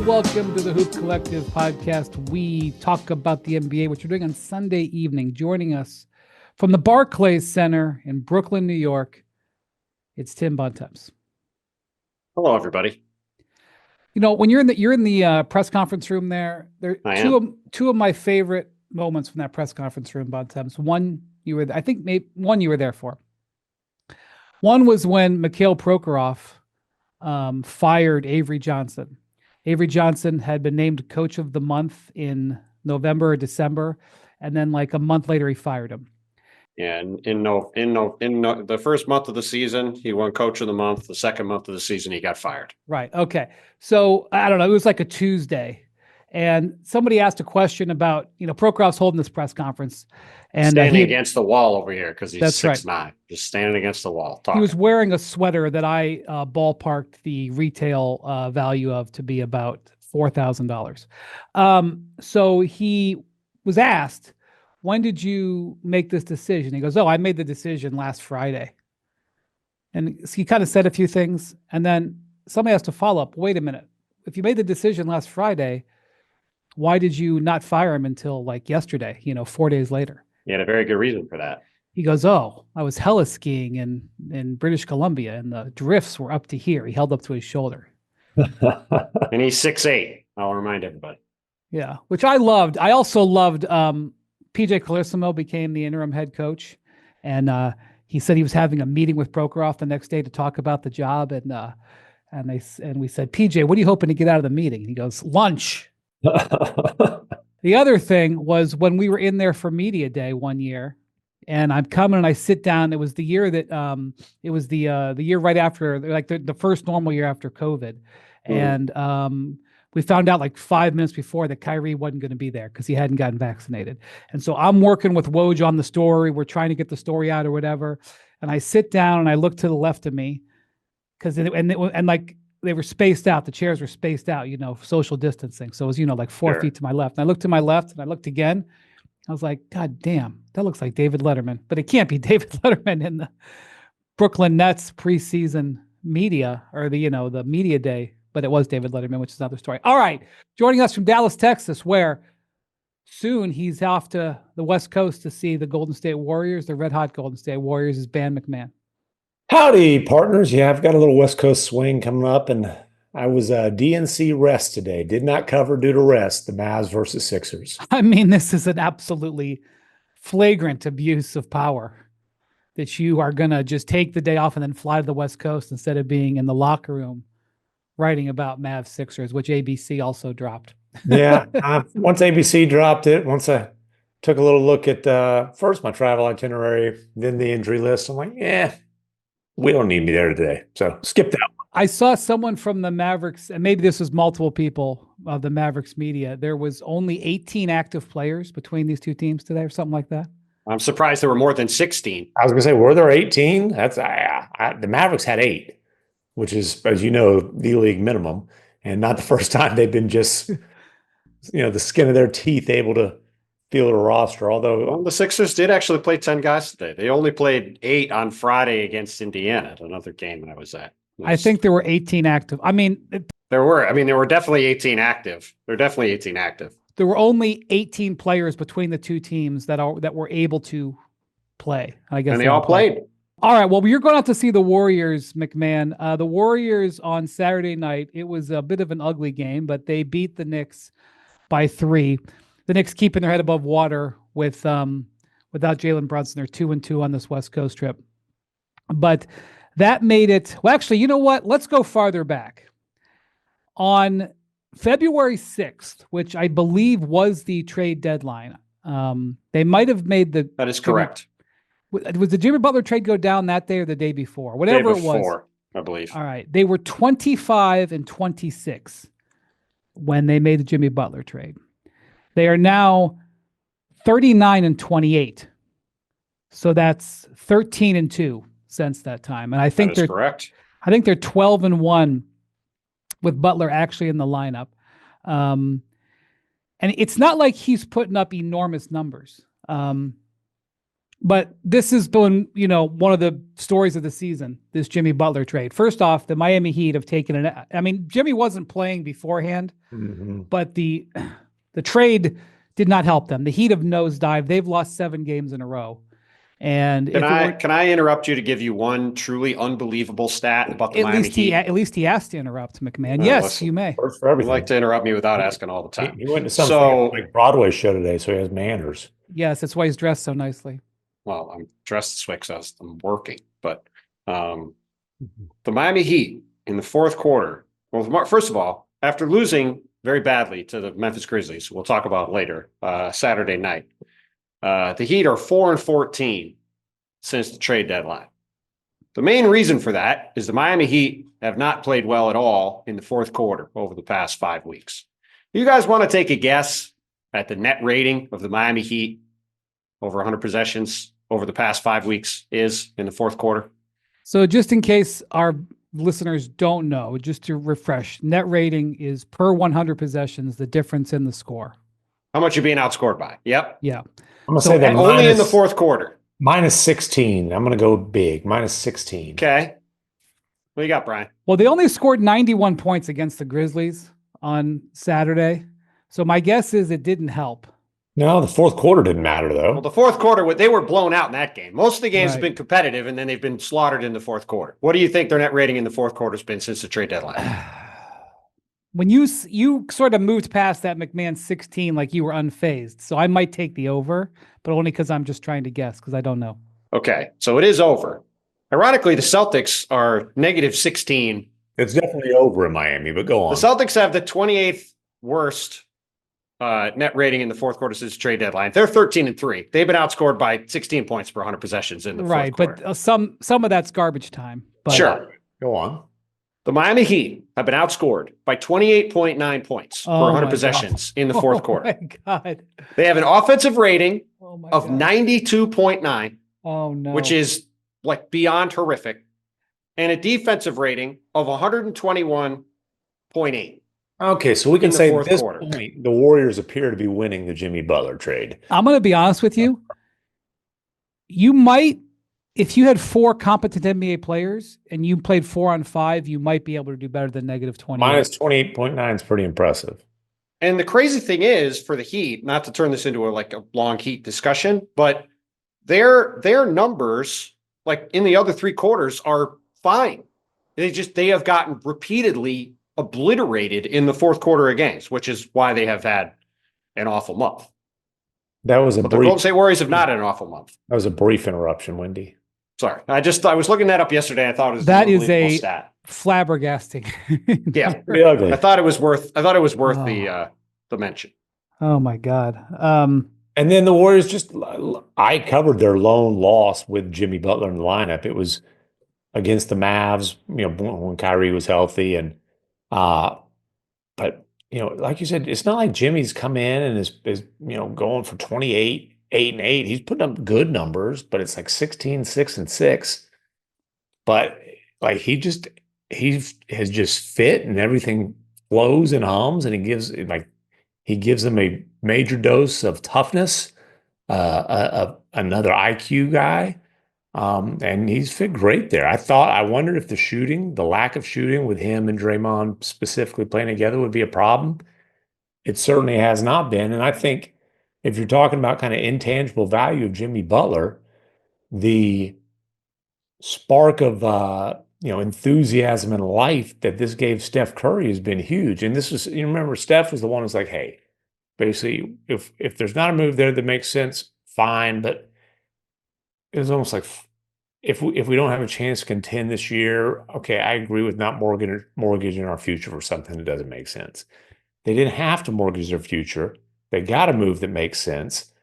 welcome to the Hoop Collective podcast. We talk about the NBA, which we're doing on Sunday evening. Joining us from the Barclays Center in Brooklyn, New York, it's Tim Bontemps. Hello, everybody. You know, when you're in the press conference room there two of my favorite moments from that press conference room, Bontemps. One you were, I think, maybe one you were there for. One was when Mikhail Prokhorov fired Avery Johnson. Avery Johnson had been named coach of the month in November or December, and then like a month later he fired him. And in the first month of the season, he won coach of the month. The second month of the season, he got fired. Right. Okay. So I don't know. It was like a Tuesday, and somebody asked a question about, Prokhorov's holding this press conference, and standing against the wall over here because he's 6'9", right. Just standing against the wall. Talking. He was wearing a sweater that I ballparked the retail value of to be about $4,000. So he was asked, when did you make this decision? He goes, I made the decision last Friday. And he kind of said a few things. And then somebody has to follow up. Wait a minute. If you made the decision last Friday, why did you not fire him until like yesterday, 4 days later? He had a very good reason for that. He goes, I was heli skiing in British Columbia and the drifts were up to here. He held up to his shoulder. And he's 6'8". I'll remind everybody. Yeah, which I loved. I also loved PJ Carlesimo became the interim head coach, and he said he was having a meeting with Prokhorov the next day to talk about the job, and we said, PJ, what are you hoping to get out of the meeting? And he goes, lunch. The other thing was when we were in there for media day one year, and I'm coming and I sit down. It was the year that it was the year right after, like the first normal year after COVID, and we found out like 5 minutes before that Kyrie wasn't going to be there because he hadn't gotten vaccinated. And so I'm working with Woj on the story. We're trying to get the story out or whatever. And I sit down and I look to the left of me because like they were spaced out. The chairs were spaced out, social distancing. So it was, like 4 feet to my left. And I looked to my left and I looked again. I was like, God damn, that looks like David Letterman. But it can't be David Letterman in the Brooklyn Nets preseason media or the media day. But it was David Letterman, which is another story. All right. Joining us from Dallas, Texas, where soon he's off to the West Coast to see the Golden State Warriors, the red-hot Golden State Warriors, is Ben MacMahon. Howdy, partners. Yeah, I've got a little West Coast swing coming up, and I was DNC rest today. Did not cover due to rest, the Mavs versus Sixers. I mean, this is an absolutely flagrant abuse of power that you are going to just take the day off and then fly to the West Coast instead of being in the locker room writing about Mavs Sixers, which ABC also dropped. Yeah. Once ABC dropped it, once I took a little look at first my travel itinerary, then the injury list, I'm like, we don't need me there today. So skip that one. I saw someone from the Mavericks, and maybe this was multiple people of the Mavericks media. There was only 18 active players between these two teams today or something like that. I'm surprised there were more than 16. I was going to say, were there 18? That's the Mavericks had 8. Which is, as you know, the league minimum, and not the first time they've been just, the skin of their teeth able to field a roster. Although the Sixers did actually play 10 guys today. They only played 8 on Friday against Indiana, another game that I was at. I think there were 18 active. There were definitely 18 active. There were definitely 18 active. There were only 18 players between the two teams that were able to play. I guess, and they all played. All right. Well, you're going out to see the Warriors, MacMahon. The Warriors on Saturday night, it was a bit of an ugly game, but they beat the Knicks by 3. The Knicks keeping their head above water without Jalen Brunson. They're 2-2 on this West Coast trip. But that made it. Well, actually, you know what? Let's go farther back. On February 6th, which I believe was the trade deadline, they might have made the. That is correct. Was the Jimmy Butler trade go down that day or the day before? Whatever it was. I believe. All right. They were 25-26 when they made the Jimmy Butler trade. They are now 39-28. So that's 13-2 since that time. And I think they're correct. I think they're 12-1 with Butler actually in the lineup. And it's not like he's putting up enormous numbers. But this has been, one of the stories of the season, this Jimmy Butler trade. First off, the Miami Heat have taken Jimmy wasn't playing beforehand, but the trade did not help them. The Heat have nosedived. They've lost 7 games in a row. And can I interrupt you to give you one truly unbelievable stat about the Miami Heat? At least he asked to interrupt, MacMahon. Yes, listen, you may. For everything. You like to interrupt me without asking all the time. He went to some like Broadway show today, so he has manners. Yes, that's why he's dressed so nicely. Well, I'm dressed this way because I'm working. But the Miami Heat in the fourth quarter, well, first of all, after losing very badly to the Memphis Grizzlies, we'll talk about later, Saturday night, the Heat are 4-14 since the trade deadline. The main reason for that is the Miami Heat have not played well at all in the fourth quarter over the past 5 weeks. You guys want to take a guess at the net rating of the Miami Heat over 100 possessions over the past 5 weeks is in the fourth quarter? So just in case our listeners don't know, just to refresh, net rating is per 100 possessions, the difference in the score. How much you're being outscored by? Yep. Yeah. I'm going to say that only in the fourth quarter. Minus 16. I'm going to go big. Minus 16. Okay. What you got, Brian? Well, they only scored 91 points against the Grizzlies on Saturday. So my guess is it didn't help. No, the fourth quarter didn't matter, though. Well, the fourth quarter, they were blown out in that game. Most of the games have been competitive, and then they've been slaughtered in the fourth quarter. What do you think their net rating in the fourth quarter has been since the trade deadline? When you sort of moved past that MacMahon 16 like you were unfazed. So I might take the over, but only because I'm just trying to guess because I don't know. Okay, so it is over. Ironically, the Celtics are negative 16. It's definitely over in Miami, but go on. The Celtics have the 28th worst net rating in the fourth quarter since the trade deadline. They're 13-3. They've been outscored by 16 points per 100 possessions in the fourth quarter. But some of that's garbage time. But, sure. Go on. The Miami Heat have been outscored by 28.9 points per 100 possessions in the fourth quarter. Oh, my God. They have an offensive rating of 92.9. Oh, no. Which is like beyond horrific, and a defensive rating of 121.8. Okay, so we can say at this point, the Warriors appear to be winning the Jimmy Butler trade. I'm going to be honest with you. You might, if you had 4 competent NBA players and you played 4-on-5, you might be able to do better than negative 20. Minus 28.9 is pretty impressive. And the crazy thing is for the Heat, not to turn this into a long Heat discussion, but their numbers, like in the other 3 quarters, are fine. They have gotten repeatedly obliterated in the fourth quarter of games, which is why they have had an awful month. That was the Golden State Warriors have not had an awful month. That was a brief interruption, Wendy. Sorry, I was looking that up yesterday. I thought it was stat. Flabbergasting. Yeah, pretty ugly. I thought it was worth the mention. Oh my God. And then the Warriors I covered their lone loss with Jimmy Butler in the lineup. It was against the Mavs, when Kyrie was healthy. And, but, like you said, it's not like Jimmy's come in and is going for 28, 8-8. He's putting up good numbers, but it's like 16, 6, and 6. But like, he has just fit and everything flows and hums, and he gives them a major dose of toughness, another IQ guy, and he's fit great there. I wondered if the lack of shooting with him and Draymond specifically playing together would be a problem. It certainly has not been, and I think if you're talking about kind of intangible value of Jimmy Butler, the spark of enthusiasm and life that this gave Steph Curry has been huge. And this was, remember, Steph was the one who's like, hey, basically, if there's not a move there that makes sense, fine. But it was almost like, if we don't have a chance to contend this year, okay, I agree with not mortgaging our future for something that doesn't make sense. They didn't have to mortgage their future. They got a move that makes sense.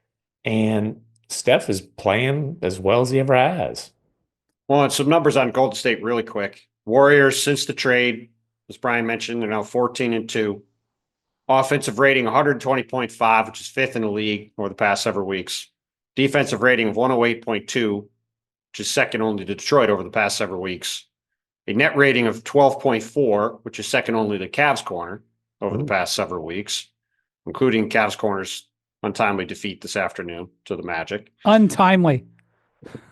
And Steph is playing as well as he ever has. Well, and some numbers on Golden State really quick. Warriors, since the trade, as Brian mentioned, they're now 14-2. Offensive rating 120.5, which is 5th in the league over the past several weeks. Defensive rating of 108.2, which is second only to Detroit over the past several weeks. A net rating of 12.4, which is second only to Cavs corner over the past several weeks, including Cavs corner's untimely defeat this afternoon to the Magic. Untimely.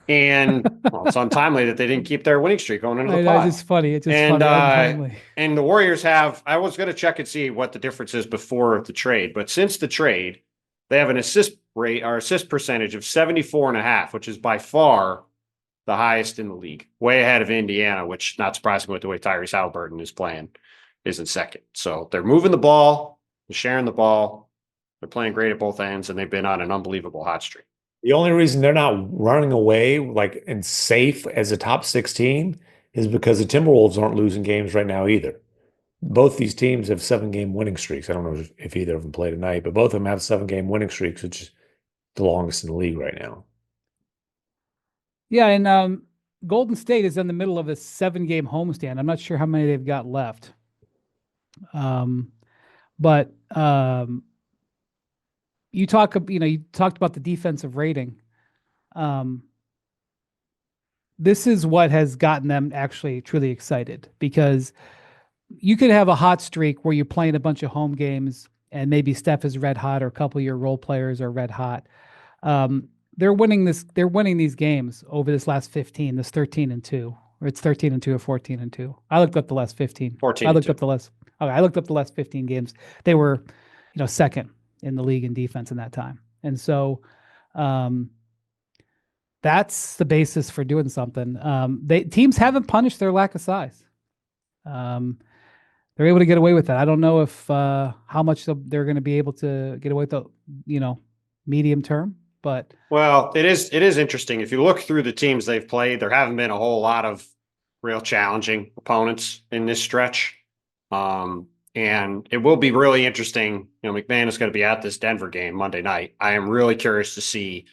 And well, it's untimely that they didn't keep their winning streak going into the I know, it's pod. just funny. It's just And funny. Untimely. and the Warriors have. I was going to check and see what the difference is before the trade, but since the trade, they have an assist rate or assist percentage of 74.5, which is by far the highest in the league, way ahead of Indiana, which, not surprisingly with the way Tyrese Halliburton is playing, is in second. So they're moving the ball, they're sharing the ball, they're playing great at both ends, and they've been on an unbelievable hot streak. The only reason they're not running away like and safe as a top 16 is because the Timberwolves aren't losing games right now either. Both these teams have 7-game winning streaks. I don't know if either of them play tonight, but both of them have 7-game winning streaks, which is the longest in the league right now. Yeah, and Golden State is in the middle of a 7-game homestand. I'm not sure how many they've got left. But you talked about the defensive rating. This is what has gotten them actually truly excited, because you could have a hot streak where you're playing a bunch of home games and maybe Steph is red hot or a couple of your role players are red hot. They're winning these games over this last 15, this 13-2, or it's 13-2 or 14-2. I looked up the last 15. 14 I looked up the last. Okay, I looked up the last 15 games. They were, second in the league in defense in that time. And so that's the basis for doing something. Teams haven't punished their lack of size. They're able to get away with that. I don't know if how much they're going to be able to get away with the, medium term, but well, it is interesting. If you look through the teams they've played, there haven't been a whole lot of real challenging opponents in this stretch. And it will be really interesting. MacMahon is going to be at this Denver game Monday night. I am really curious to see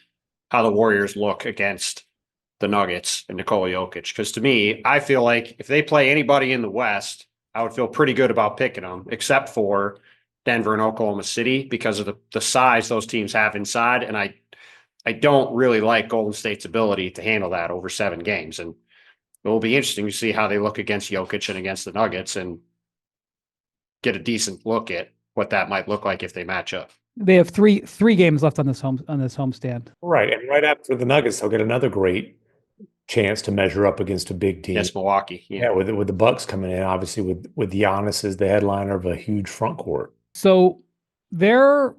how the Warriors look against the Nuggets and Nikola Jokic. Because to me, I feel like if they play anybody in the West, I would feel pretty good about picking them, except for Denver and Oklahoma City, because of the size those teams have inside. And I don't really like Golden State's ability to handle that over 7 games. And it will be interesting to see how they look against Jokic and against the Nuggets and get a decent look at what that might look like if they match up. They have three games left on this homestand. Right. And right after the Nuggets, they'll get another great chance to measure up against a big team. Yes, Milwaukee. Yeah, with the Bucks coming in, obviously with Giannis as the headliner of a huge front court. So a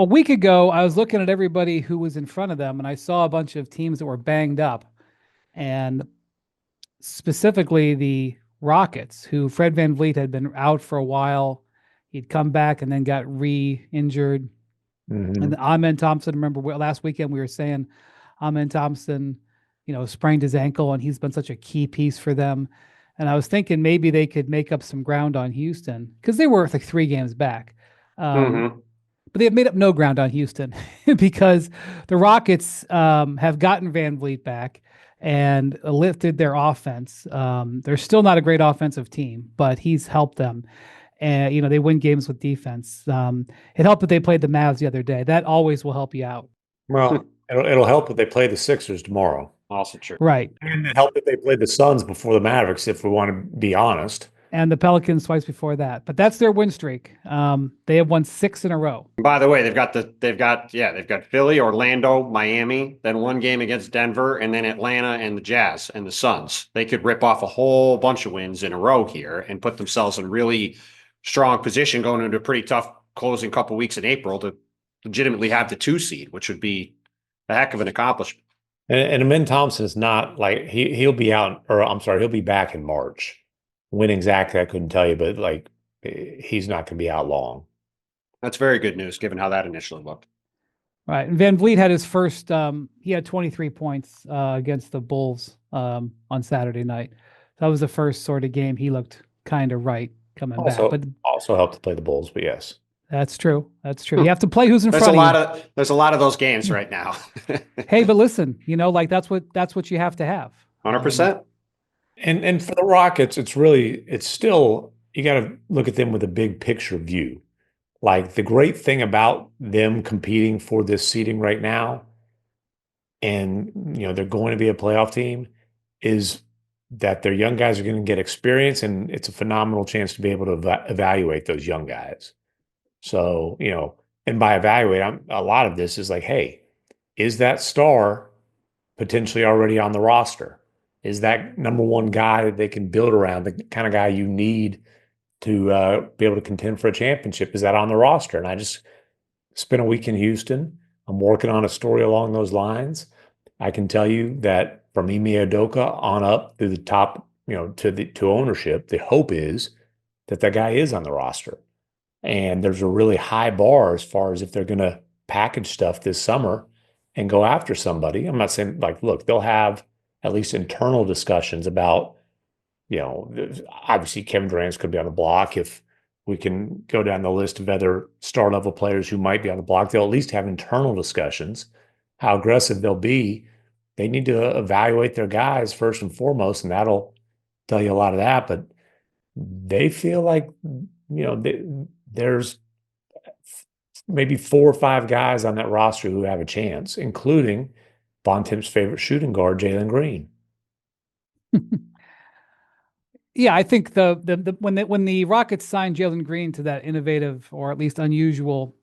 week ago, I was looking at everybody who was in front of them, and I saw a bunch of teams that were banged up, and specifically the Rockets, who Fred VanVleet had been out for a while. He'd come back and then got re-injured. Mm-hmm. And Amen Thompson, remember last weekend we were saying Amen Thompson, sprained his ankle, and he's been such a key piece for them. And I was thinking maybe they could make up some ground on Houston, because they were like 3 games back. But they have made up no ground on Houston because the Rockets have gotten VanVleet back and lifted their offense. They're still not a great offensive team, but he's helped them. And, they win games with defense. It helped that they played the Mavs the other day. That always will help you out. Well, it'll help that they play the Sixers tomorrow. Also true. Right. And it helped that they played the Suns before the Mavericks, if we want to be honest. And the Pelicans twice before that. But that's their win streak. They have won 6 in a row. By the way, they've got Philly, Orlando, Miami, then 1 game against Denver, and then Atlanta and the Jazz and the Suns. They could rip off a whole bunch of wins in a row here and put themselves in really strong position going into a pretty tough closing couple weeks in April to legitimately have the 2 seed, which would be a heck of an accomplishment. And Amen Thompson is not like he'll be out, or I'm sorry, he'll be back in March. When exactly, I couldn't tell you, but he's not going to be out long. That's very good news, given how that initially looked. Right. And VanVleet had his first, he had 23 points against the Bulls on Saturday night. That was the first sort of game he looked kind of right coming back. But also helped to play the Bulls, but yes. That's true. That's true. You have to play who's in front of you. There's a lot of those games right now. Hey, but listen, that's what you have to have. 100%. And for the Rockets, it's still, you got to look at them with a big picture view. Like, the great thing about them competing for this seeding right now, and they're going to be a playoff team, is that their young guys are going to get experience, and it's a phenomenal chance to be able to evaluate those young guys. So, and by evaluate, a lot of this is like, hey, is that star potentially already on the roster? Is that number one guy that they can build around, the kind of guy you need to be able to contend for a championship? Is that on the roster? And I just spent a week in Houston. I'm working on a story along those lines. I can tell you that from Ime Udoka on up through the top, to ownership, the hope is that that guy is on the roster. And there's a really high bar as far as if they're going to package stuff this summer and go after somebody. I'm not saying look, they'll have at least internal discussions about, obviously Kevin Durant's could be on the block. If we can go down the list of other star level players who might be on the block, they'll at least have internal discussions. How aggressive they'll be, they need to evaluate their guys first and foremost, and that'll tell you a lot of that. But they feel like, there's maybe 4 or 5 guys on that roster who have a chance, including Bontemps' favorite shooting guard, Jalen Green. Yeah, I think when the Rockets signed Jalen Green to that innovative or at least unusual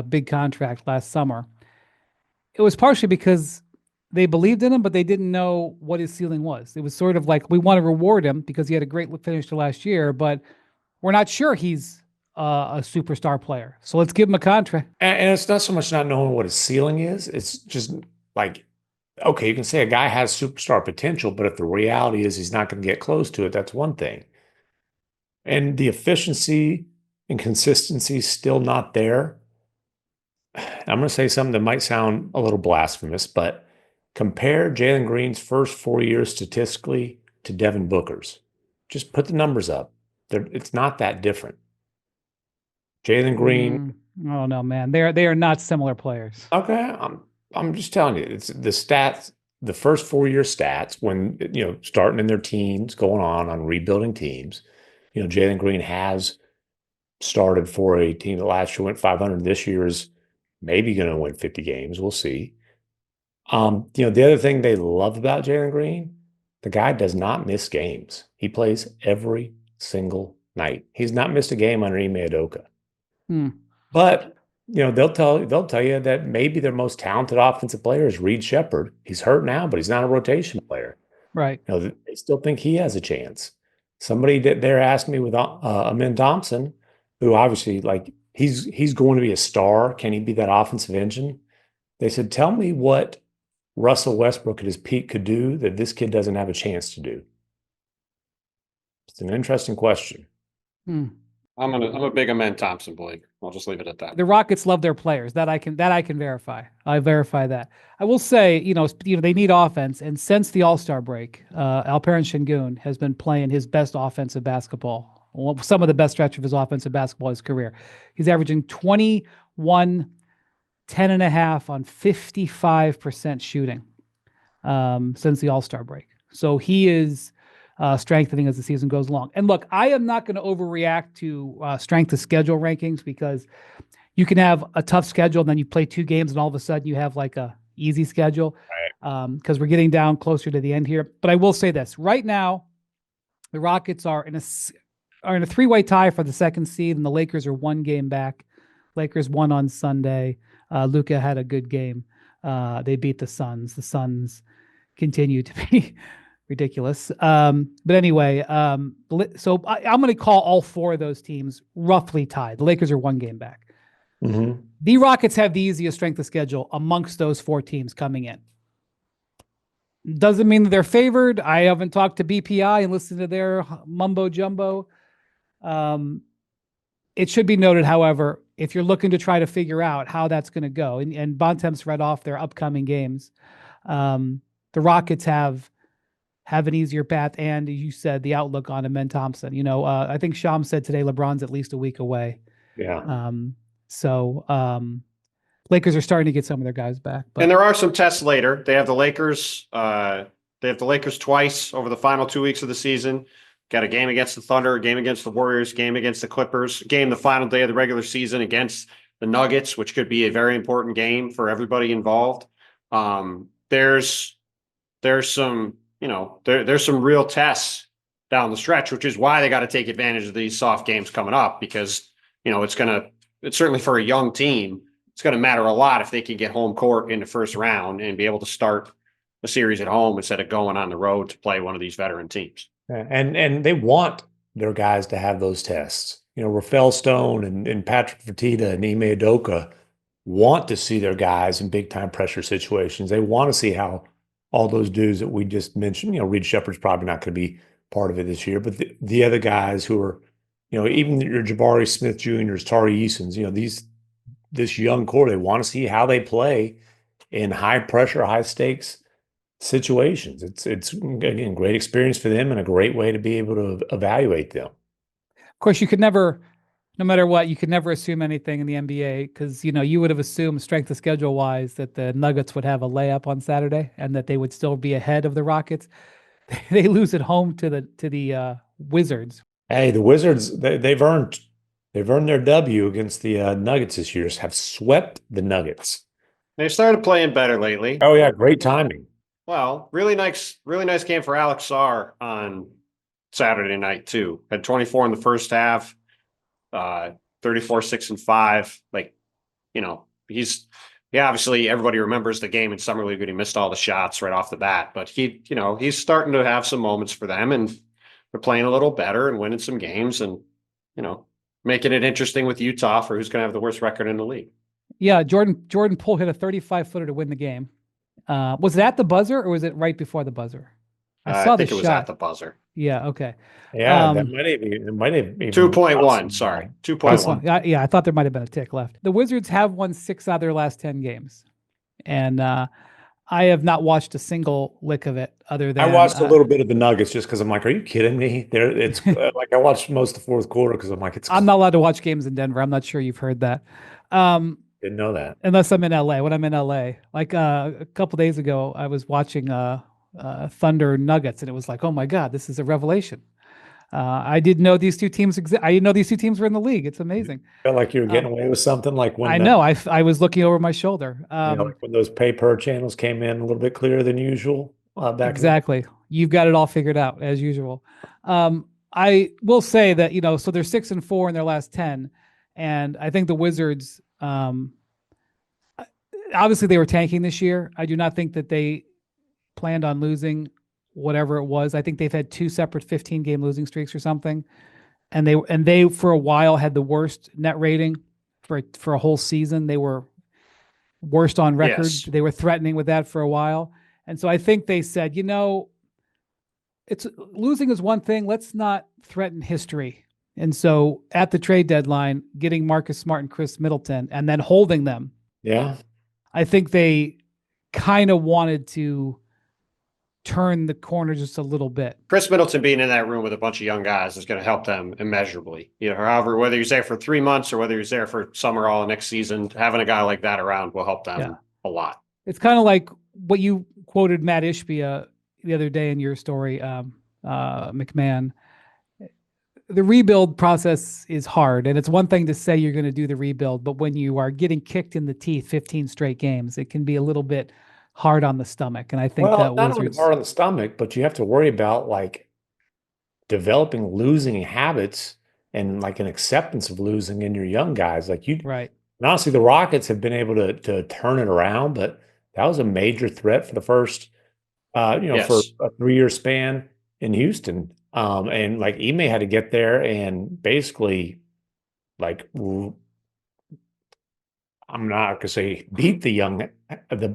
big contract last summer, it was partially because they believed in him, but they didn't know what his ceiling was. It was sort of like, we want to reward him because he had a great finish to last year, but we're not sure he's a superstar player. So let's give him a contract. And it's not so much not knowing what his ceiling is. It's just like, okay, you can say a guy has superstar potential, but if the reality is he's not going to get close to it, that's one thing. And the efficiency and consistency is still not there. I'm going to say something that might sound a little blasphemous, but compare Jalen Green's first 4 years statistically to Devin Booker's. Just put the numbers up. It's not that different. Jalen Green. Oh no, man. They are not similar players. Okay. I'm just telling you, it's the stats, the first 4 year stats when, starting in their teens, going on rebuilding teams. Jalen Green has started for a team that last year went 500. This year is maybe going to win 50 games. We'll see. The other thing they love about Jalen Green, the guy does not miss games. He plays every single night. He's not missed a game under Ime Udoka. But they'll tell you that maybe their most talented offensive player is Reed Shepherd. He's hurt now, but he's not a rotation player. Right. They still think he has a chance. Somebody that there asked me with Amin Thompson, who obviously he's going to be a star. Can he be that offensive engine? They said, tell me what Russell Westbrook at his peak could do that this kid doesn't have a chance to do. It's an interesting question. I'm a big Amin Thompson boy. I'll just leave it at that. The Rockets love their players. That I can verify. I verify that. I will say, they need offense, and since the All-Star break, Alperen Şengün has been playing his best offensive basketball. Some of the best stretch of his offensive basketball in his career. He's averaging 21, 10.5 on 55% shooting since the All-Star break. So he is strengthening as the season goes along. And look, I am not going to overreact to strength of schedule rankings, because you can have a tough schedule and then you play 2 games and all of a sudden you have like a easy schedule, because we're getting down closer to the end here. But I will say this right now, the Rockets are in a 3-way tie for the 2nd seed, and the Lakers are 1 game back. Lakers won on Sunday. Luka had a good game. They beat the Suns. The Suns continue to be ridiculous. But anyway, so I'm going to call all 4 of those teams roughly tied. The Lakers are 1 game back. The Rockets have the easiest strength of schedule amongst those 4 teams coming in. Doesn't mean that they're favored. I haven't talked to BPI and listened to their mumbo jumbo. It should be noted, however, if you're looking to try to figure out how that's going to go, and Bontemps read off their upcoming games, the Rockets have an easier path, and you said the outlook on Amin Thompson. I think Sham said today LeBron's at least a week away. Yeah. Lakers are starting to get some of their guys back. But. And there are some tests later. They have the Lakers. They have the Lakers twice over the final 2 weeks of the season. Got a game against the Thunder, a game against the Warriors, game against the Clippers, game the final day of the regular season against the Nuggets, which could be a very important game for everybody involved. There's some, there's some real tests down the stretch, which is why they got to take advantage of these soft games coming up, because, it's certainly for a young team, it's going to matter a lot if they can get home court in the first round and be able to start, a series at home instead of going on the road to play one of these veteran teams. And they want their guys to have those tests. Rafael Stone and Patrick Fertitta and Ime Udoka want to see their guys in big time pressure situations. They want to see how all those dudes that we just mentioned, Reed Shepherd's probably not going to be part of it this year, but the other guys who are, even your Jabari Smith Jr.'s, Tari Easons, this young core, they want to see how they play in high pressure, high stakes situations. It's again great experience for them and a great way to be able to evaluate them. Of course, you could never, no matter what, you could never assume anything in the NBA because you would have assumed strength of schedule wise that the Nuggets would have a layup on Saturday and that they would still be ahead of the Rockets. They lose at home to the Wizards. Hey, the Wizards, they've earned their W against the Nuggets this year. Have swept the Nuggets. They started playing better lately. Oh yeah, great timing. Well, really nice game for Alex Sarr on Saturday night too. Had 24 in the first half, 34, 6 and 5. Obviously everybody remembers the game in Summer League when he missed all the shots right off the bat, but he's starting to have some moments for them and they're playing a little better and winning some games and, making it interesting with Utah for who's going to have the worst record in the league. Yeah. Jordan Poole hit a 35-footer to win the game. Was it at the buzzer or was it right before the buzzer? I think it was at the buzzer. Yeah. Okay. Yeah, it might have even 2.1. Sorry, 2.1. Yeah, I thought there might have been a tick left. The Wizards have won 6 out of their last 10 games, and I have not watched a single lick of it. Other than I watched a little bit of the Nuggets just because I'm like, are you kidding me? It's like I watched most of the fourth quarter because I'm like, I'm not allowed to watch games in Denver. I'm not sure you've heard that. Didn't know that. Unless I'm in LA. When I'm in LA, like a couple days ago, I was watching Thunder Nuggets, and it was like, oh my God, this is a revelation. I didn't know these two teams I didn't know these two teams were in the league. It's amazing. Felt like you were getting away with something, like when I know. I was looking over my shoulder. like when those pay-per channels came in a little bit clearer than usual back. Exactly. You've got it all figured out as usual. I will say that so they're 6 and 4 in their last 10, and I think the Wizards. Obviously, they were tanking this year. I do not think that they planned on losing whatever it was. I think they've had 2 separate 15-game losing streaks or something, and they for a while had the worst net rating for a whole season. They were worst on record. Yes. They were threatening with that for a while, and so I think they said, it's losing is one thing. Let's not threaten history. And so at the trade deadline, getting Marcus Smart and Chris Middleton and then holding them. Yeah. I think they kind of wanted to turn the corner just a little bit. Chris Middleton being in that room with a bunch of young guys is going to help them immeasurably. However, whether he's there for 3 months or whether he's there for summer all next season, having a guy like that around will help them a lot. It's kind of like what you quoted Matt Ishbia the other day in your story, MacMahon. The rebuild process is hard, and it's one thing to say you're going to do the rebuild, but when you are getting kicked in the teeth 15 straight games, it can be a little bit hard on the stomach. And I think that not only hard on the stomach, but you have to worry about like developing losing habits and like an acceptance of losing in your young guys. Like right. And honestly, the Rockets have been able to turn it around, but that was a major threat for the first, Yes. for a 3-year span in Houston. And like Ime had to get there and basically like, I'm not going to say beat the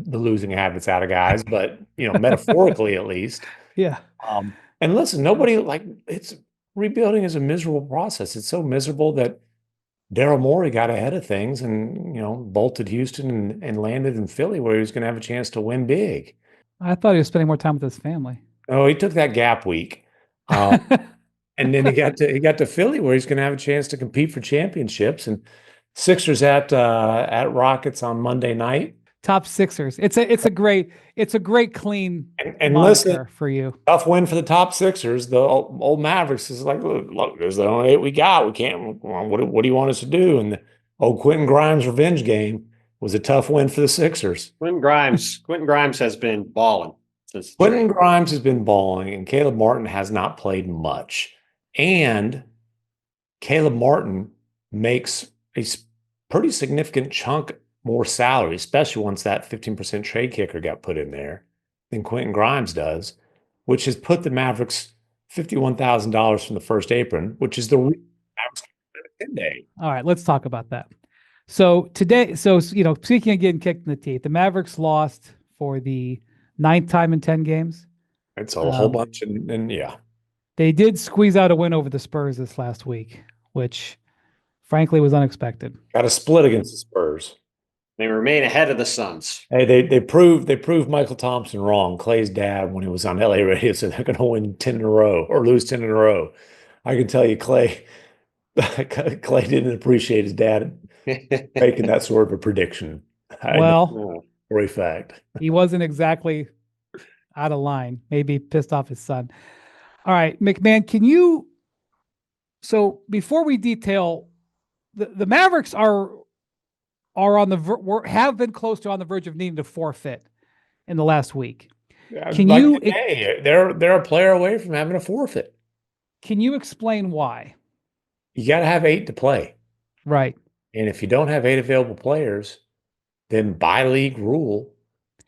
losing habits out of guys, but metaphorically at least. Yeah. And listen, it's rebuilding is a miserable process. It's so miserable that Daryl Morey got ahead of things and bolted Houston and landed in Philly where he was going to have a chance to win big. I thought he was spending more time with his family. Oh, he took that gap week. And then he got to Philly where he's going to have a chance to compete for championships. And Sixers at Rockets on Monday night. Top Sixers. It's a great clean and moniker listen, for you. Tough win for the top Sixers. The old Mavericks is like, look, there's the only 8 we got. We can't. What do you want us to do? And the old Quentin Grimes revenge game was a tough win for the Sixers. Quentin Grimes has been balling. Quentin Grimes has been balling, and Caleb Martin has not played much. And Caleb Martin makes a pretty significant chunk more salary, especially once that 15% trade kicker got put in there. than Quentin Grimes does, which has put the Mavericks $51,000 from the first apron, which is the reason Mavericks get a 10-day. All right, let's talk about that. So today, speaking of getting kicked in the teeth, the Mavericks lost for the 9th time in 10 games. It's a whole bunch, and yeah. They did squeeze out a win over the Spurs this last week, which frankly was unexpected. Got a split against the Spurs. They remain ahead of the Suns. Hey, they proved Michael Thompson wrong. Clay's dad, when he was on LA radio, said they're going to win 10 in a row or lose 10 in a row. I can tell you, Clay didn't appreciate his dad making that sort of a prediction. Well, for a fact, he wasn't exactly out of line. Maybe pissed off his son. All right, MacMahon, can you? So before we detail, the Mavericks are on the have been close to on the verge of needing to forfeit in the last week. Can you? Today, they're a player away from having a forfeit. Can you explain why? You got to have 8 to play, right? And if you don't have 8 available players, then by league rule,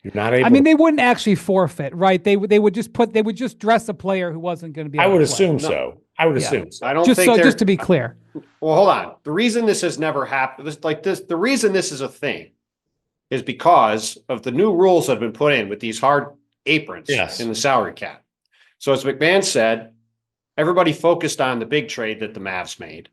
you're not able. I mean, they wouldn't actually forfeit, right? They would just dress a player who wasn't going to be. I would assume so. I would assume so. I don't think just to be clear. Well, hold on. The reason this has never happened, the reason this is a thing is because of the new rules that have been put in with these hard aprons in the salary cap. So as MacMahon said, everybody focused on the big trade that the Mavs made,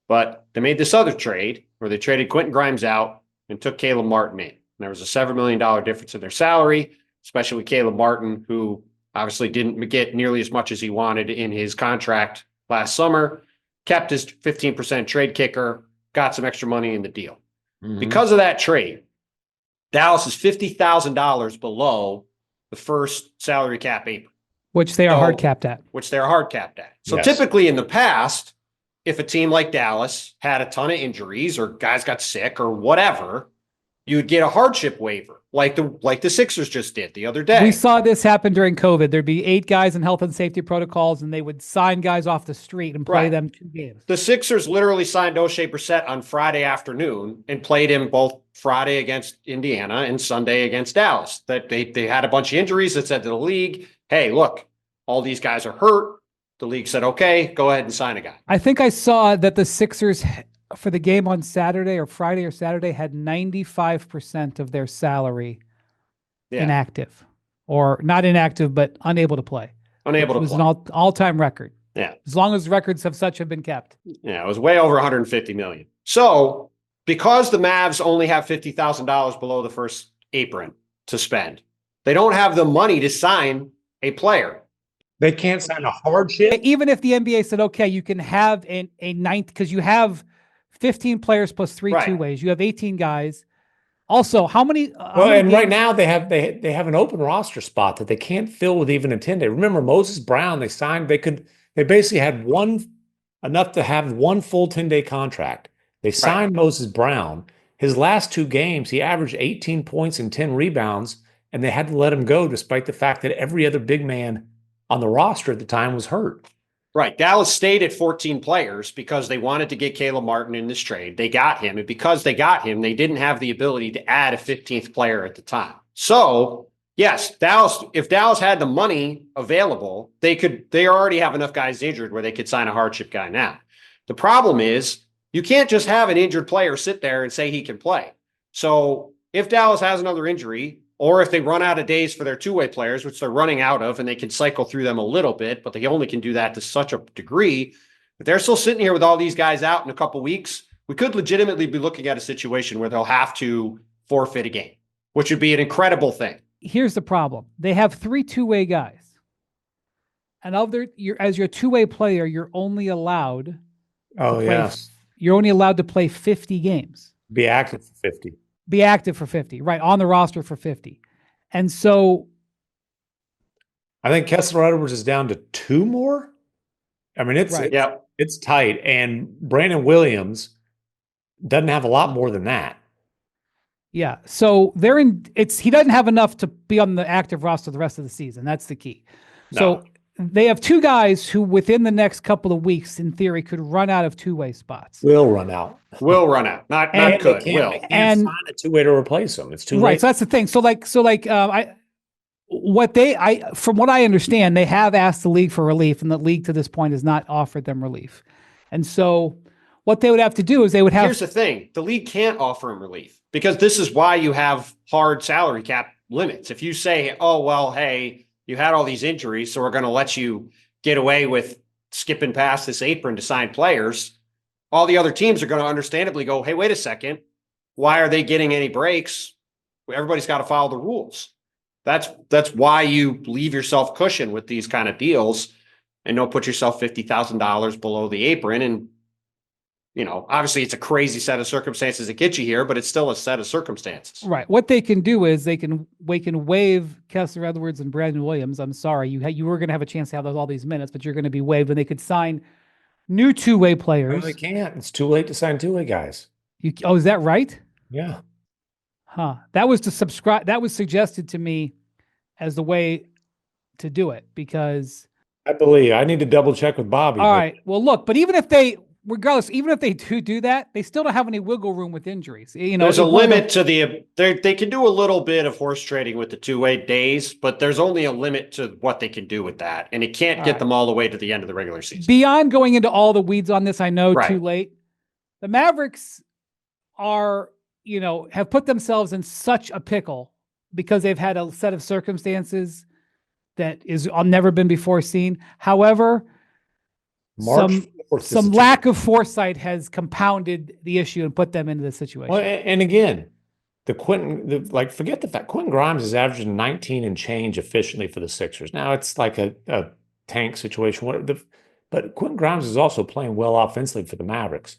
but they made this other trade where they traded Quentin Grimes out and took Caleb Martin in. And there was a $7 million difference in their salary, especially with Caleb Martin, who obviously didn't get nearly as much as he wanted in his contract last summer, kept his 15% trade kicker, got some extra money in the deal. Mm-hmm. Because of that trade, Dallas is $50,000 below the first salary cap apron. Which they are hard capped at. So typically in the past, if a team like Dallas had a ton of injuries or guys got sick or whatever, you'd get a hardship waiver like the Sixers just did the other day. We saw this happen during COVID. There'd be 8 guys in health and safety protocols, and they would sign guys off the street and play them 2 games. The Sixers literally signed O'Shea Brissett on Friday afternoon and played him both Friday against Indiana and Sunday against Dallas. That they had a bunch of injuries that said to the league, hey, look, all these guys are hurt. The league said, okay, go ahead and sign a guy. I think I saw that the Sixers, for the game on Saturday or Friday or Saturday, had 95% of their salary inactive, or not inactive, but unable to play. It was an all-time record. Yeah. As long as records of such have been kept. Yeah, it was way over 150 million. So because the Mavs only have $50,000 below the first apron to spend, they don't have the money to sign a player. They can't sign a hardship. Even if the NBA said, okay, you can have a 9th, because you have 15 players plus 3 two-ways. You have 18 guys. Also, how many? Right now they have an open roster spot that they can't fill with even a 10-day. Remember Moses Brown? They signed. They basically had enough to have one full 10-day contract. They signed Moses Brown. His last 2 games, he averaged 18 points and 10 rebounds, and they had to let him go despite the fact that every other big man on the roster at the time was hurt. Right. Dallas stayed at 14 players because they wanted to get Caleb Martin in this trade. They got him. And because they got him, they didn't have the ability to add a 15th player at the time. So, yes, if Dallas had the money available, they already have enough guys injured where they could sign a hardship guy now. The problem is you can't just have an injured player sit there and say he can play. So if Dallas has another injury, or if they run out of days for their two-way players, which they're running out of, and they can cycle through them a little bit, but they only can do that to such a degree. If they're still sitting here with all these guys out in a couple weeks, we could legitimately be looking at a situation where they'll have to forfeit a game, which would be an incredible thing. Here's the problem. They have 3 two-way guys. And as your two-way player, you're only allowed you're only allowed to play 50 games. Be active for 50. Be active for 50, right, on the roster for 50. And so I think Kessler Edwards is down to 2 more. I mean, it's tight. And Brandon Williams doesn't have a lot more than that. Yeah. So he doesn't have enough to be on the active roster the rest of the season. That's the key. No. So they have 2 guys who within the next couple of weeks, in theory, could run out of two-way spots. Will run out. Not could. Will. And sign a two-way to replace them. It's too late. Right. So that's the thing. So from what I understand, they have asked the league for relief, and the league to this point has not offered them relief. And so what they would have to do is they would have. Here's the thing: the league can't offer him relief because this is why you have hard salary cap limits. If you say, "Oh well, hey, you had all these injuries, so we're going to let you get away with skipping past this apron to sign players," all the other teams are going to understandably go, "Hey, wait a second, why are they getting any breaks? Everybody's got to follow the rules." That's why you leave yourself cushion with these kind of deals and don't put yourself $50,000 below the apron. And, obviously it's a crazy set of circumstances that get you here, but it's still a set of circumstances. Right. What they can do is they can waive Kessler Edwards and Brandon Williams. I'm sorry, you were going to have a chance to have all these minutes, but you're going to be waived, and they could sign new two-way players. No, they can't. It's too late to sign two-way guys. Is that right? Yeah. Huh. That was suggested to me as the way to do it, because I need to double check with Bobby. All right. Well, look, but even if they do that, they still don't have any wiggle room with injuries. There's a limit to they can do a little bit of horse trading with the two-way days, but there's only a limit to what they can do with that. And it can't get them all the way to the end of the regular season. Beyond going into all the weeds on this, I know too late. The Mavericks have put themselves in such a pickle because they've had a set of circumstances that is never been before seen. However, some lack of foresight has compounded the issue and put them into this situation. Well, and again, forget the fact Quentin Grimes is averaging 19 and change efficiently for the Sixers. Now it's like a tank situation, but Quentin Grimes is also playing well offensively for the Mavericks.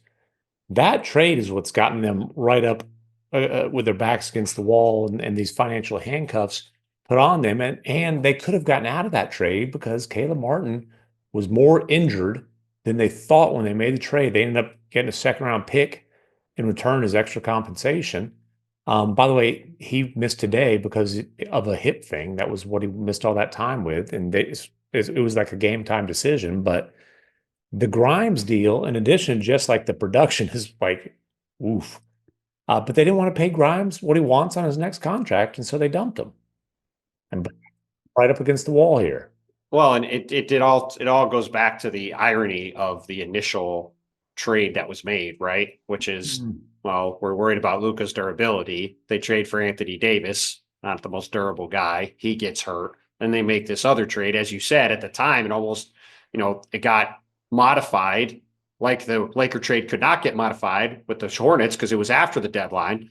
That trade is what's gotten them right up with their backs against the wall and these financial handcuffs put on them. And they could have gotten out of that trade because Caleb Martin was more injured than they thought when they made the trade. They ended up getting a second-round pick in return as extra compensation. By the way, he missed today because of a hip thing. That was what he missed all that time with. And it was like a game-time decision. But the Grimes deal, in addition, just like the production, is like, oof. But they didn't want to pay Grimes what he wants on his next contract, and so they dumped him. And right up against the wall here. Well, and it all goes back to the irony of the initial trade that was made, right? Which is, well, we're worried about Luka's durability. They trade for Anthony Davis, not the most durable guy. He gets hurt. And they make this other trade, as you said, at the time, it almost, it got modified. Like the Laker trade could not get modified with the Hornets because it was after the deadline.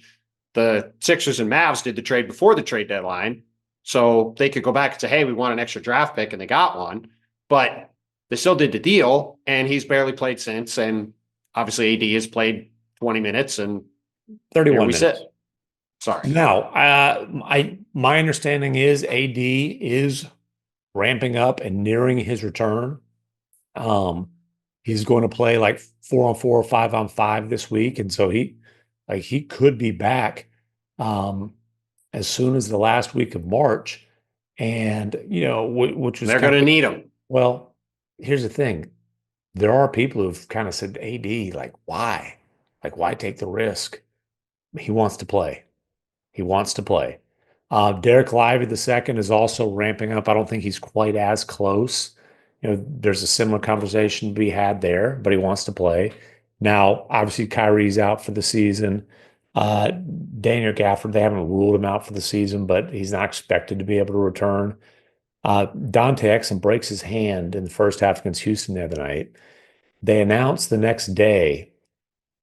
The Sixers and Mavs did the trade before the trade deadline. So they could go back and say, hey, we want an extra draft pick, and they got one. But they still did the deal, and he's barely played since. And obviously AD has played 20 minutes and 31 minutes. Sit. Sorry. Now, my understanding is AD is ramping up and nearing his return. He's going to play like 4-on-4 or 5-on-5 this week. And so he could be back as soon as the last week of March. And, which was they're going to need him. Well, here's the thing. There are people who've kind of said, AD, why? Why take the risk? He wants to play. He wants to play. Derek Lively II is also ramping up. I don't think he's quite as close. There's a similar conversation to be had there, but he wants to play. Now, obviously, Kyrie's out for the season. Daniel Gafford, they haven't ruled him out for the season, but he's not expected to be able to return. Dante Exum breaks his hand in the first half against Houston the other night. They announced the next day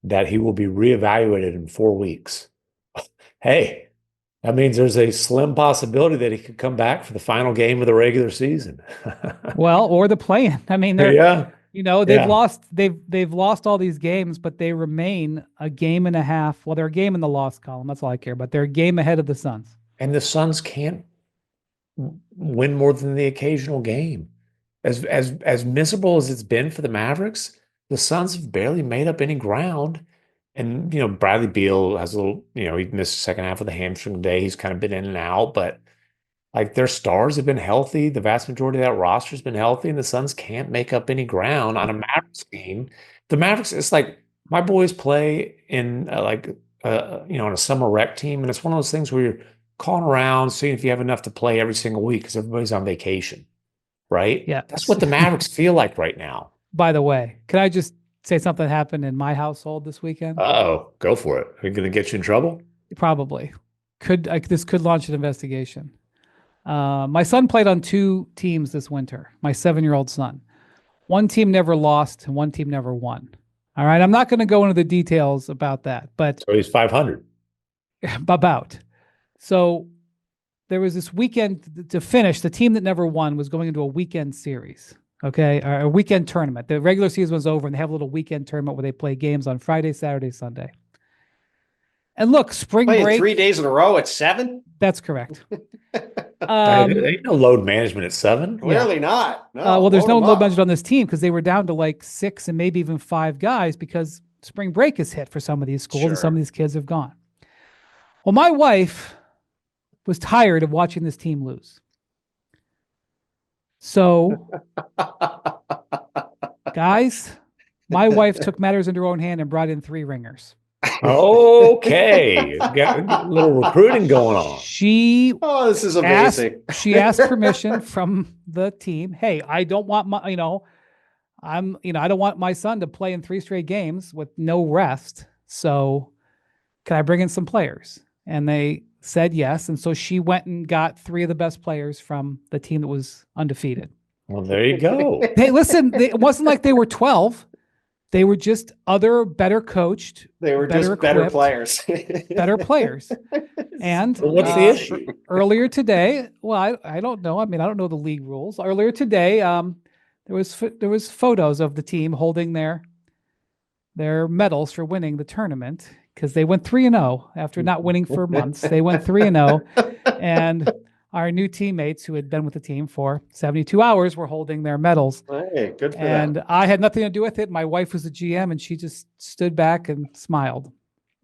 that he will be reevaluated in 4 weeks. Hey, that means there's a slim possibility that he could come back for the final game of the regular season. Well, or the play-in. I mean, they've lost all these games, but they remain a game and a half. Well, they're a game in the loss column. That's all I care about. They're a game ahead of the Suns. And the Suns can't win more than the occasional game. As miserable as it's been for the Mavericks, the Suns have barely made up any ground. And, Bradley Beal has a little, he missed the second half of the hamstring today. He's kind of been in and out, but their stars have been healthy. The vast majority of that roster has been healthy, and the Suns can't make up any ground on a Mavericks game. The Mavericks, it's like my boys play in on a summer rec team, and it's one of those things where calling around, seeing if you have enough to play every single week because everybody's on vacation, right? Yeah. That's what the Mavericks feel like right now. By the way, can I just say something happened in my household this weekend? Oh, go for it. Are you going to get you in trouble? Probably. This could launch an investigation. My son played on 2 teams this winter, my 7-year-old son. One team never lost and one team never won. All right. I'm not going to go into the details about that, but So he's 500. about. So there was this weekend to finish. The team that never won was going into a weekend series. Okay. Or a weekend tournament. The regular season was over and they have a little weekend tournament where they play games on Friday, Saturday, Sunday. And look, spring Playing break. 3 days in a row at 7? That's correct. Ain't no load management at 7. Clearly not. No, Well, there's load no 'em load up. management on this team because they were down to like 6 and maybe even 5 guys because spring break is hit for some of these schools and some of Sure. these kids have gone. Well, my wife was tired of watching this team lose. So, guys, my wife took matters into her own hand and brought in 3 ringers. Okay. Got a little recruiting going on. She Oh, this is asked, amazing. she asked permission from the team. Hey, I don't want my, I don't want my son to play in 3 straight games with no rest. So can I bring in some players? And they said yes. And so she went and got 3 of the best players from the team that was undefeated. Well, there you go. Hey, listen, it wasn't like they were 12. They were just other better coached, They were better just better equipped, players. better players. And But what's the issue? earlier today, well, I don't know. I mean, I don't know the league rules. Earlier today, there was photos of the team holding their medals for winning the tournament because they went 3-0 after not winning for months. They went 3-0, and our new teammates who had been with the team for 72 hours were holding their medals. Hey, good for And them. I had nothing to do with it. My wife was the GM, and she just stood back and smiled.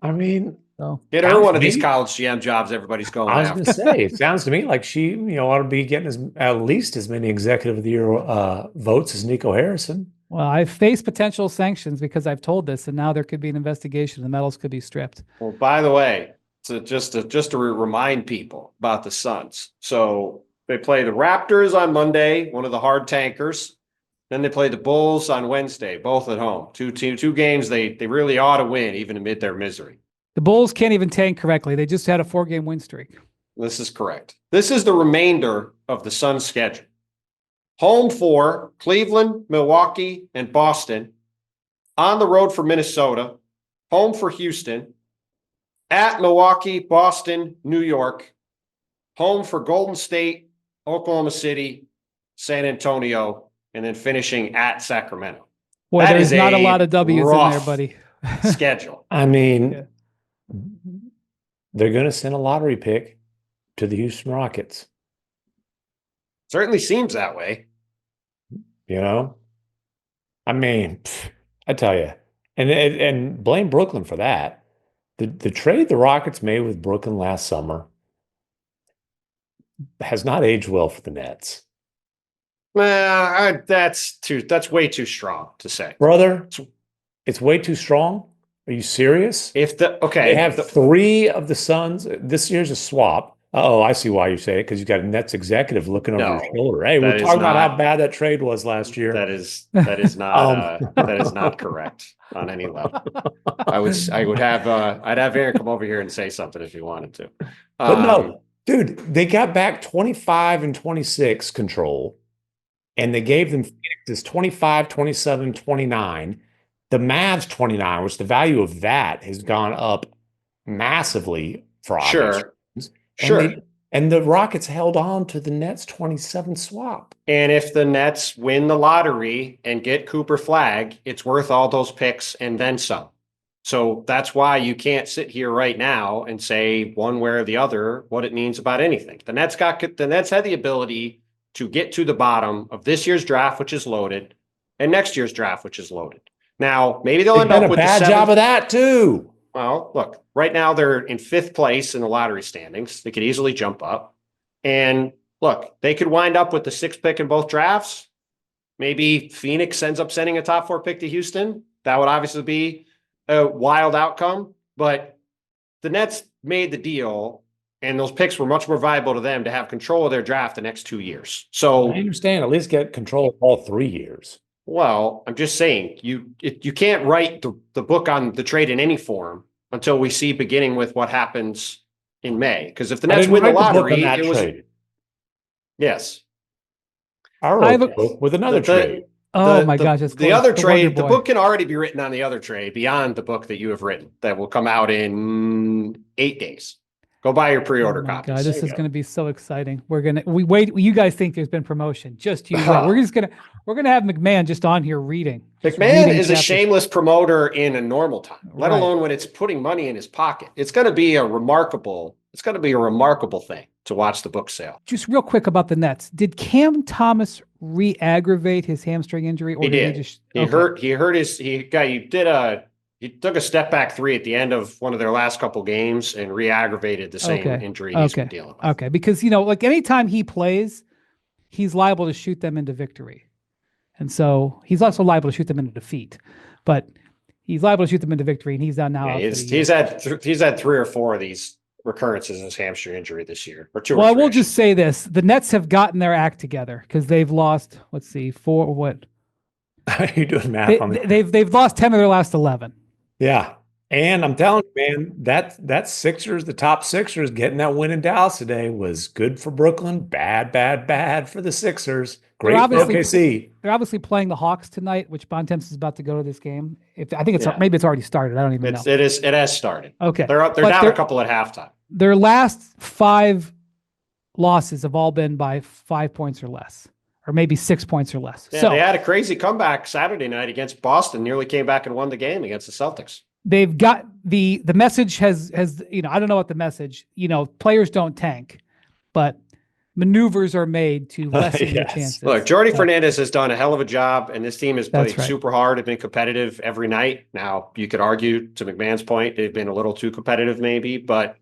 I mean, So Get her sounds one to of these me- college GM jobs everybody's going I was going to after. say, it sounds to me like she, ought to be getting at least as many executive of the year votes as Nico Harrison. well, I've faced potential sanctions because I've told this, and now there could be an investigation. The medals could be stripped. Well, by the way, so just to remind people about the Suns. So they play the Raptors on Monday, one of the hard tankers. Then they play the Bulls on Wednesday, both at home. Two games they really ought to win, even amid their misery. The Bulls can't even tank correctly. They just had a 4-game win streak. This is correct. This is the remainder of the Suns' schedule. Home for Cleveland, Milwaukee, and Boston. On the road for Minnesota. Home for Houston. At Milwaukee, Boston, New York. Home for Golden State, Oklahoma City, San Antonio, and then finishing at Sacramento. Boy, That there's is not a a lot of W's in there, rough buddy. Schedule. I mean, Yeah. they're going to send a lottery pick to the Houston Rockets, Certainly seems that way. I mean, I tell you, and blame Brooklyn for that. The trade the Rockets made with Brooklyn last summer has not aged well for the Nets. That's way too strong to say. Brother, it's way too strong. Are you serious? They have 3 of the Suns. This year's a swap. Oh, I see why you say it, because you got a Nets executive looking over your shoulder. Hey, we're that is talking about how not- bad that trade was last year. That is not that is not correct on any level. I'd have Aaron come over here and say something if he wanted to. But no, dude, they got back 25 and 26 control, and they gave them Phoenix's 25, 27, 29. The Mavs 29, which the value of that has gone up massively for obvious reasons. Sure. And the Rockets held on to the Nets 27 swap. And if the Nets win the lottery and get Cooper Flag, it's worth all those picks and then some. So that's why you can't sit here right now and say one way or the other what it means about anything. The Nets had the ability to get to the bottom of this year's draft, which is loaded, and next year's draft, which is loaded. Now, maybe they'll They've end done up a with bad job of that too. Well, look, right now they're in 5th place in the lottery standings. They could easily jump up. And look, they could wind up with the 6th pick in both drafts. Maybe Phoenix ends up sending a top 4 pick to Houston. That would obviously be a wild outcome. But the Nets made the deal, and those picks were much more valuable to them to have control of their draft the next 2 years. I So, understand. At least get control of all 3 years. well, I'm just saying you can't write the book on the trade in any form until we see beginning with what happens in May. Because if the I Nets didn't win the write the book lottery, on that it was trade. yes. I I wrote have the a- book with another The- trade. Oh my gosh, it's the other the trade, Wonder the Boy. book can already be written on the other trade beyond the book that you have written that will come out in 8 days. Go buy your pre-order Oh my copies. God, There this you is go. going to be so exciting. We wait. You guys think there's been promotion? Just you wait. We're gonna have MacMahon just on here reading. Just MacMahon reading is a chapters. shameless promoter in a normal time, let Right. alone when it's putting money in his pocket. It's going to be a remarkable thing to watch the book sale. Just real quick about the Nets. Did Cam Thomas re-aggravate his hamstring injury, or He did did. he just He took a step back 3 at the end of one of their last couple games and re-aggravated the same injury he's been dealing with. Okay, because like anytime he plays, he's liable to shoot them into victory, and so he's also liable to shoot them into defeat. But he's liable to shoot them into victory, and he's down now. Yeah, out for the year. he's had 3 or 4 of these recurrences in his hamstring injury this year, or 2 Well, or I 3. will just say this: the Nets have gotten their act together because they've lost. Let's see, You're doing math on me. they've lost 10 of their last 11. Yeah. And I'm telling you, man, that Sixers, the top Sixers getting that win in Dallas today was good for Brooklyn. Bad for the Sixers. Great for OKC. They're obviously playing the Hawks tonight, which Bontemps is about to go to this game. I think Yeah. maybe it's already started. I don't even know. It has started. Okay. They're down a couple at halftime. Their last 5 losses have all been by 5 points or less, or maybe 6 points or less. Yeah, so they had a crazy comeback Saturday night against Boston, nearly came back and won the game against the Celtics. they've got the message has I don't know what the message, players don't tank, but maneuvers are made to lessen your Yes. chances. Look, Jordy Fernandez has done a hell of a job, and this team has That's played right. super hard and been competitive every night. Now, you could argue, to MacMahon's point, they've been a little too competitive maybe, but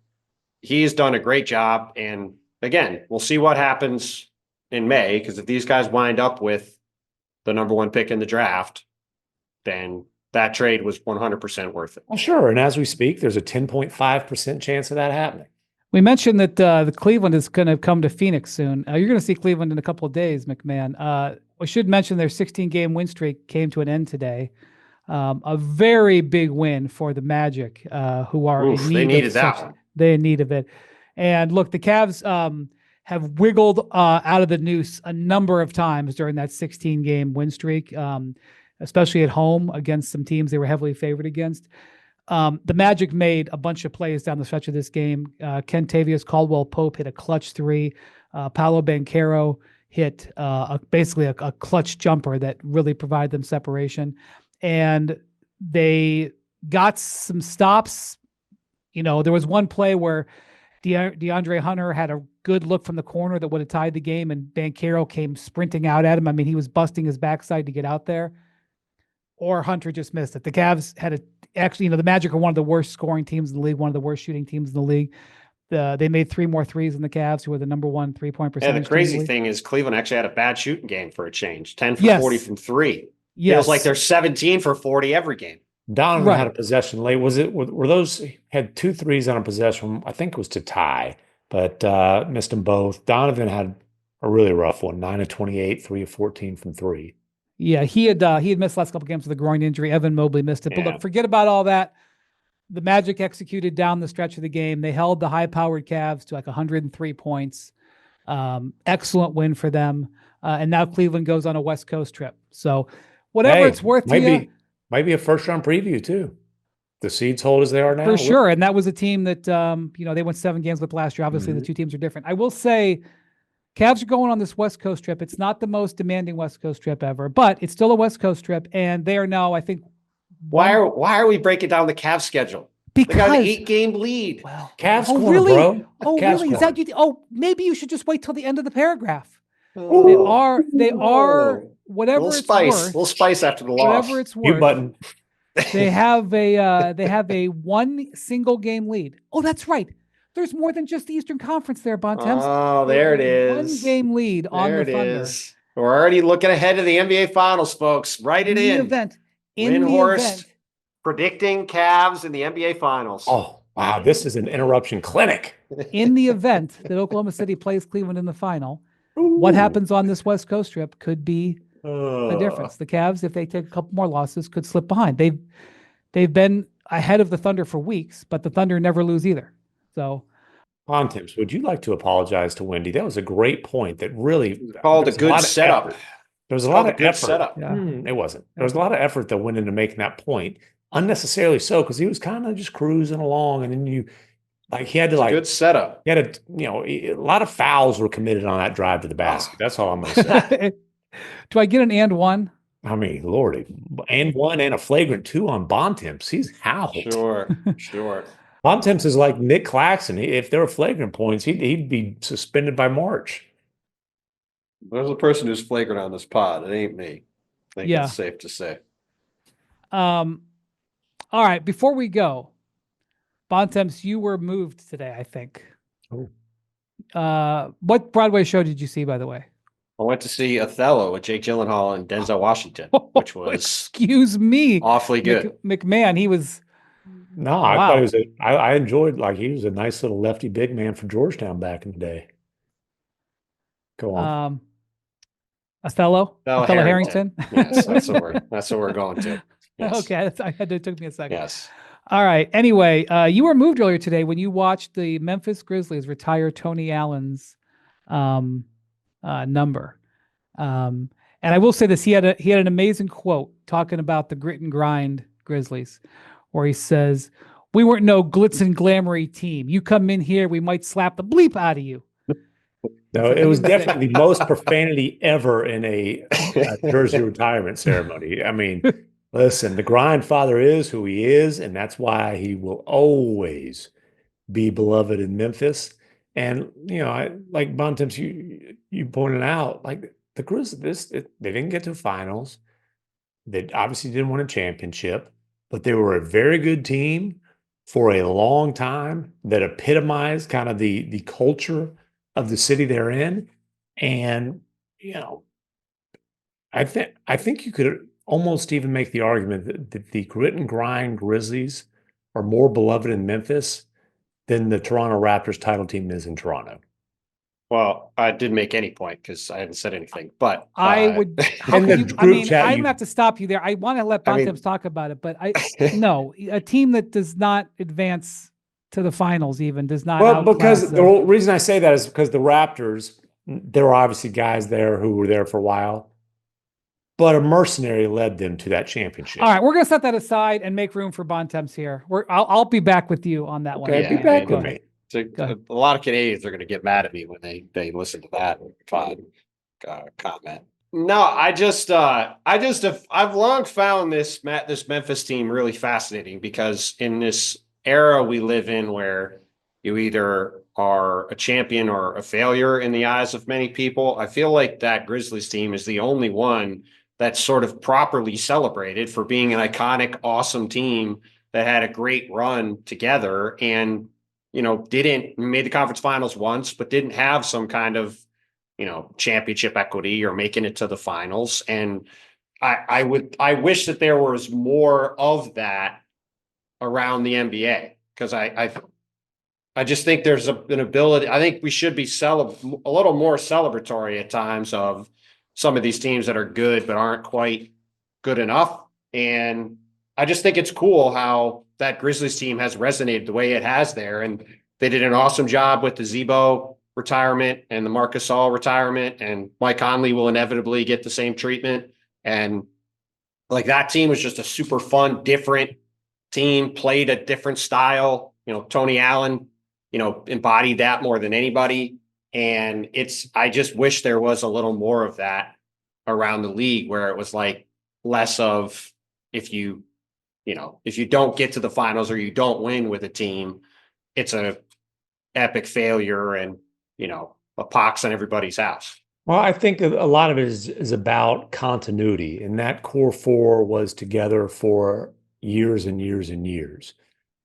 he's done a great job. And again, we'll see what happens in May, because if these guys wind up with the number 1 pick in the draft, then that trade was 100% worth it. Well, sure. And as we speak, there's a 10.5% chance of that happening. We mentioned that the Cleveland is going to come to Phoenix soon. You're going to see Cleveland in a couple of days, MacMahon. We should mention their 16-game win streak came to an end today. A very big win for the Magic, who are in need they needed of that one. They're in need of it. And look, the Cavs have wiggled out of the noose a number of times during that 16-game win streak, especially at home against some teams they were heavily favored against. The Magic made a bunch of plays down the stretch of this game. Kentavious Caldwell-Pope hit a clutch 3. Paolo Banchero hit basically a clutch jumper that really provided them separation. And they got some stops. There was one play where DeAndre Hunter had a good look from the corner that would have tied the game, and Banchero came sprinting out at him. I mean, he was busting his backside to get out there. Or Hunter just missed it. The Cavs had the Magic are one of the worst scoring teams in the league, one of the worst shooting teams in the league. They made 3 more threes than the Cavs, who are the number 1 3-point percentage. And the crazy thing is Cleveland actually had a bad shooting game for a change. 10 for Yes. 40 from 3. Yes. Feels like they're 17 for 40 every game. Donovan had a possession late. Were those had 2 threes on a possession? I think it was to tie, but missed them both. Donovan had a really rough one, 9 of 28, 3 of 14 from 3. Yeah, he had missed the last couple games with a groin injury. Evan Mobley missed it. But look, forget about all that. The Magic executed down the stretch of the game. They held the high-powered Cavs to like 103 points. Excellent win for them. And now Cleveland goes on a West Coast trip. So whatever it's worth to you. Might be a first-round preview, too. The seeds hold as they are now. For sure. And that was a team that, they went 7 games with last year. Obviously, the two teams are different. I will say, Cavs are going on this West Coast trip. It's not the most demanding West Coast trip ever, but it's still a West Coast trip. And they are now, I think. Why are we breaking down the Cavs schedule? Because they got an 8-game lead. Well, Cavs corner, really? bro. Oh, Cavs really? Is corner. that you? Maybe you should just wait till the end of the paragraph. Oh. They are whatever Little it's spice. worth. Little spice after the loss. Whatever it's Mute worth. button. They have a 1 single game lead. Oh, that's right. There's more than just the Eastern Conference there, Bontemps. Oh, there it There's is. 1 game lead on There the it Thunder. is. We're already looking ahead to the NBA Finals, folks. Write it in. In the Windhorst event. predicting Cavs in the NBA Finals. Oh, wow. This is an interruption clinic. in the event that Oklahoma City plays Cleveland in the final, what Ooh. happens on this West Coast trip could be the Uh, difference. The Cavs, if they take a couple more losses, could slip behind. They've been ahead of the Thunder for weeks, but the Thunder never lose either. So Bontemps, would you like to apologize to Wendy? That was a great point. That really Called a there's good lot of setup. effort. There was a Called lot a of good effort. setup. yeah, It wasn't. There was a lot of effort that went into making that point. Unnecessarily so, because he was kind of just cruising along, and then he had to It's a good setup. he had to, a lot of fouls were committed on that drive to the basket. That's all I'm going to say. do I get an and one? I mean, Lordy, and one and a flagrant two on Bontemps. He's howled. Sure. Bontemps is like Nick Claxton. If there were flagrant points, he'd be suspended by March. There's a person who's flagrant on this pod. It ain't me. I think Yeah. it's safe to say. All right. Before we go, Bontemps, you were moved today, I think. Oh. What Broadway show did you see, by the way? I went to see Othello with Jake Gyllenhaal and Denzel Washington, which was excuse me, awfully good. MacMahon, he was. No, I thought he was I enjoyed, he was a nice little lefty big man for Georgetown back in the day. Go on. Othello Harrington. Yes, that's what we're going to. Yes. Okay, it took me a second. Yes. All right. Anyway, you were moved earlier today when you watched the Memphis Grizzlies retire Tony Allen's number. And I will say this: he had an amazing quote talking about the grit and grind Grizzlies, where he says, "We weren't no glitz and glamoury team. You come in here, we might slap the bleep out of you." No, it was definitely the most profanity ever in a jersey retirement ceremony. I mean, listen, the Grindfather is who he is, and that's why he will always be beloved in Memphis. And like Bontemps, you pointed out, like the Grizzlies, they didn't get to finals. They obviously didn't win a championship, but they were a very good team for a long time that epitomized kind of the culture of the city they're in. And I think you could almost even make the argument that the grit and grind Grizzlies are more beloved in Memphis than the Toronto Raptors title team is in Toronto. Well, I didn't make any point because I hadn't said anything, but I would. How in could the you? I group mean, chat, I'm you- gonna have to stop you there. I want to let I mean- Bontemps talk about it, but no, a team that does not advance to the finals even does not. Well, because outclass the reason I say that is because the Raptors, there were obviously guys there who were there for a while, but a mercenary led them to that championship. All right, we're gonna set that aside and make room for Bontemps here. I'll be back with you on that one. Okay, Yeah, be back Go with ahead. me. a lot of Canadians are going to get mad at me when they listen to that comment. No, I've long found this Memphis team really fascinating because in this era we live in where you either are a champion or a failure in the eyes of many people, I feel like that Grizzlies team is the only one that's sort of properly celebrated for being an iconic, awesome team that had a great run together and didn't made the conference finals once, but didn't have some kind of, championship equity or making it to the finals. And I wish that there was more of that around the NBA because I just think there's an ability. I think we should be a little more celebratory at times of some of these teams that are good but aren't quite good enough. And I just think it's cool how that Grizzlies team has resonated the way it has there. And they did an awesome job with the Zebo retirement and the Marcus Gasol retirement. And Mike Conley will inevitably get the same treatment. And like that team was just a super fun, different team, played a different style. Tony Allen, embodied that more than anybody. And I just wish there was a little more of that around the league where it was like less of if you don't get to the finals or you don't win with a team, it's a epic failure and, a pox on everybody's house. Well, I think a lot of it is about continuity, and that core four was together for years and years and years.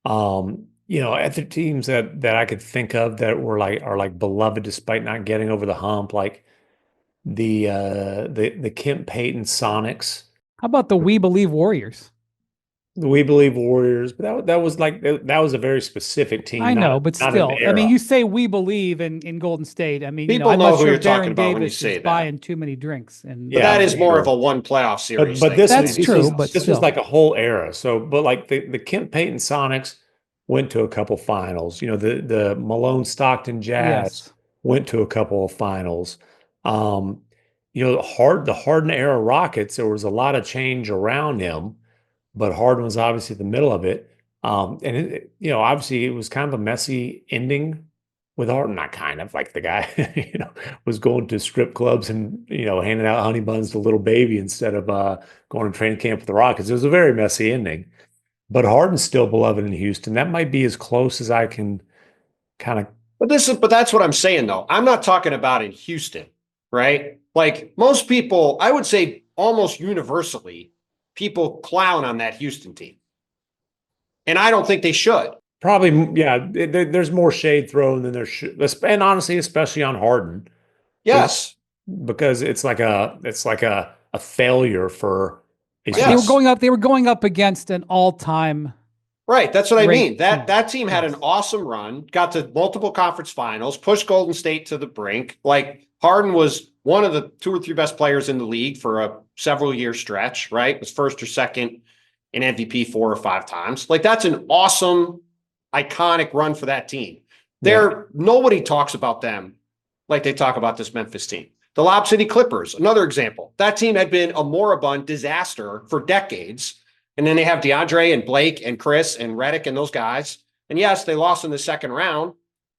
At the teams that I could think of that are beloved despite not getting over the hump, like the Kent Payton Sonics. How about the We Believe Warriors? We Believe Warriors, but that was like that was a very specific team. I know, but not an still, I era. mean, you say we believe in Golden State. I mean, People I'm know not who sure you're talking Baron about when you Davis say is that. buying too many drinks, and But Yeah, that for is more of sure. a one playoff series But thing. this that's was true. But this was still, like a whole era. So, but like the Kent Payton Sonics went to a couple finals. You know, the Malone Stockton Jazz yes, went to a couple of finals. Um, you know, the Harden era Rockets, there was a lot of change around him, but Harden was obviously the middle of it. And you know, obviously it was kind of a messy ending with Harden, not kind of like the guy, you know, was going to strip clubs and, you know, handing out honey buns to little baby instead of going to training camp with the Rockets. It was a very messy ending, but Harden's still beloved in Houston. That might be as close as I can kind of. But that's what I'm saying though. I'm not talking about in Houston, right? Like most people, I would say almost universally, people clown on that Houston team. And I don't think they should. Probably, yeah. There's more shade thrown than there should, and honestly, especially on Harden, Yes. because it's like a failure for a they were Yes. super. going up. They were going up against an all-time Right. That's what I great mean. That team. that team had Yes. an awesome run, got to multiple conference finals, pushed Golden State to the brink. Like Harden was one of the 2 or 3 best players in the league for a several year stretch, right? Was first or second in MVP 4 or 5 times. Like that's an awesome, iconic run for that team. Nobody talks about them like they talk about this Memphis team. The Lob City Clippers, another example. That team had been a moribund disaster for decades. And then they have DeAndre and Blake and Chris and Redick and those guys. And yes, they lost in the second round,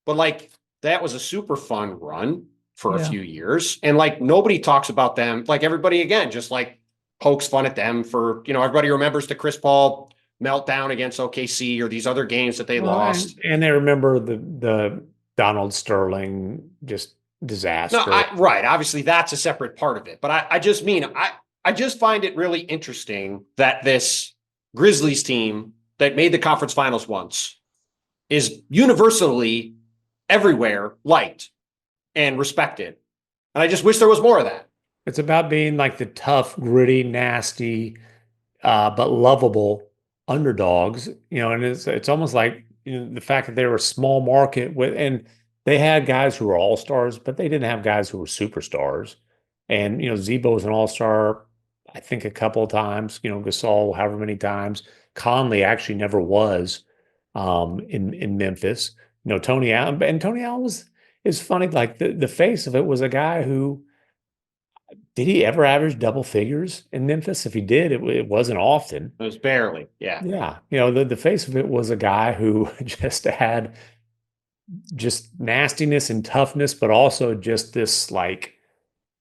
but like that was a super fun run for a few years. And like nobody talks about them. Like everybody again, just like pokes fun at them for, everybody remembers the Chris Paul meltdown against OKC or these other games that they lost. And they remember the Donald Sterling just No, disaster. right. Obviously, that's a separate part of it. But I just mean, I just find it really interesting that this Grizzlies team that made the conference finals once is universally everywhere liked and respected. And I just wish there was more of that. It's about being like the tough, gritty, nasty, but lovable underdogs, you know, and it's almost like, you know, the fact that they were a small market and they had guys who were all-stars, but they didn't have guys who were superstars. And, you know, Zebo was an all-star, I think a couple of times, you know, Gasol, however many times. Conley actually never was in Memphis. You know, Tony Allen, and Tony Allen is funny, like the face of it was a guy who did he ever average double figures in Memphis? If he did, it wasn't often. It was barely. Yeah. Yeah. You know, the face of it was a guy who just had just nastiness and toughness, but also just this like,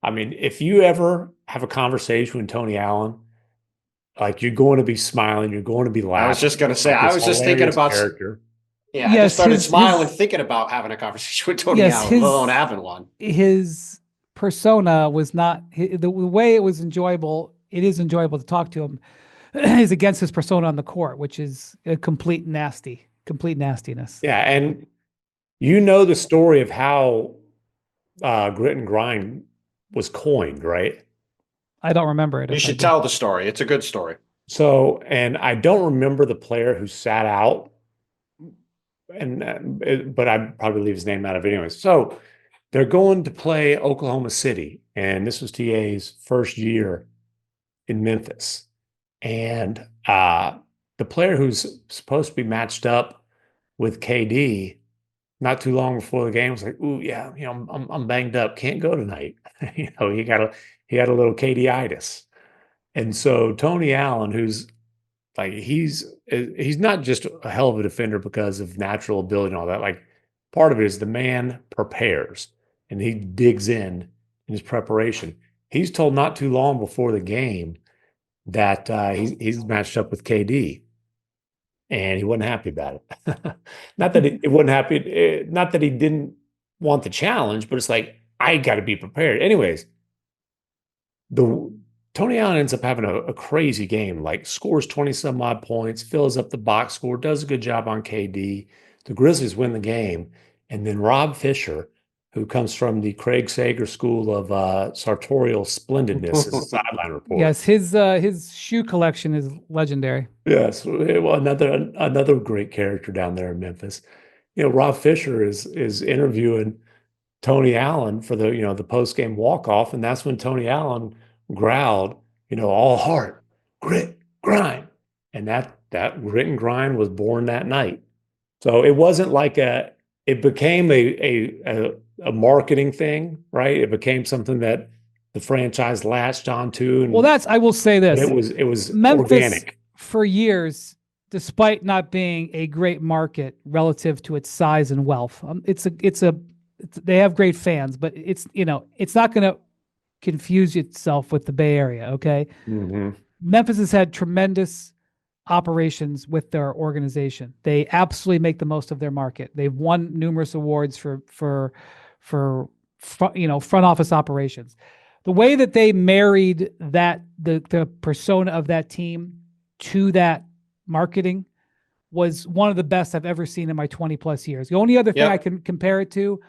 I mean, if you ever have a conversation with Tony Allen, like you're going to be smiling, you're going to be laughing. I was just going to say, like I was just thinking about character. Yeah, I just started smiling thinking about having a conversation with Tony Allen, let alone having one. His persona was not the way it was enjoyable. It is enjoyable to talk to him is against his persona on the court, which is a complete nastiness. Yeah, and you know the story of how grit and grind was coined, right? I don't remember it. You should tell the story. It's a good story. So, and I don't remember the player who sat out, but I'd probably leave his name out of it anyways. So they're going to play Oklahoma City, and this was TA's first year in Memphis. And the player who's supposed to be matched up with KD not too long before the game was like, "Ooh, yeah, you know, I'm banged up, can't go tonight." You know, he had a little KD-itis. And so Tony Allen, who's like he's not just a hell of a defender because of natural ability and all that. Like part of it is the man prepares and he digs in his preparation. He's told not too long before the game that he's matched up with KD, and he wasn't happy about it. Not that it wasn't happy, not that he didn't want the challenge, but it's like I got to be prepared. Anyways, Tony Allen ends up having a crazy game, like scores 20 some odd points, fills up the box score, does a good job on KD. The Grizzlies win the game. And then Rob Fisher, who comes from the Craig Sager School of Sartorial Splendidness, as a sideline report. Yes, his shoe collection is legendary. Yes, well, another great character down there in Memphis. Rob Fisher is interviewing Tony Allen for the post-game walk-off, and that's when Tony Allen growled, all heart, grit, grind. And that grit and grind was born that night. So it wasn't like it became a marketing thing, right? It became something that the franchise latched onto. And, well, I will say this. It was Memphis, organic. For years, despite not being a great market relative to its size and wealth. They have great fans, but it's not going to confuse itself with the Bay Area. Okay. Mm-hmm. Memphis has had tremendous operations with their organization. They absolutely make the most of their market. They've won numerous awards for front office operations. The way that they married the persona of that team to that marketing was one of the best I've ever seen in my 20 plus years. The only other thing I can compare it to,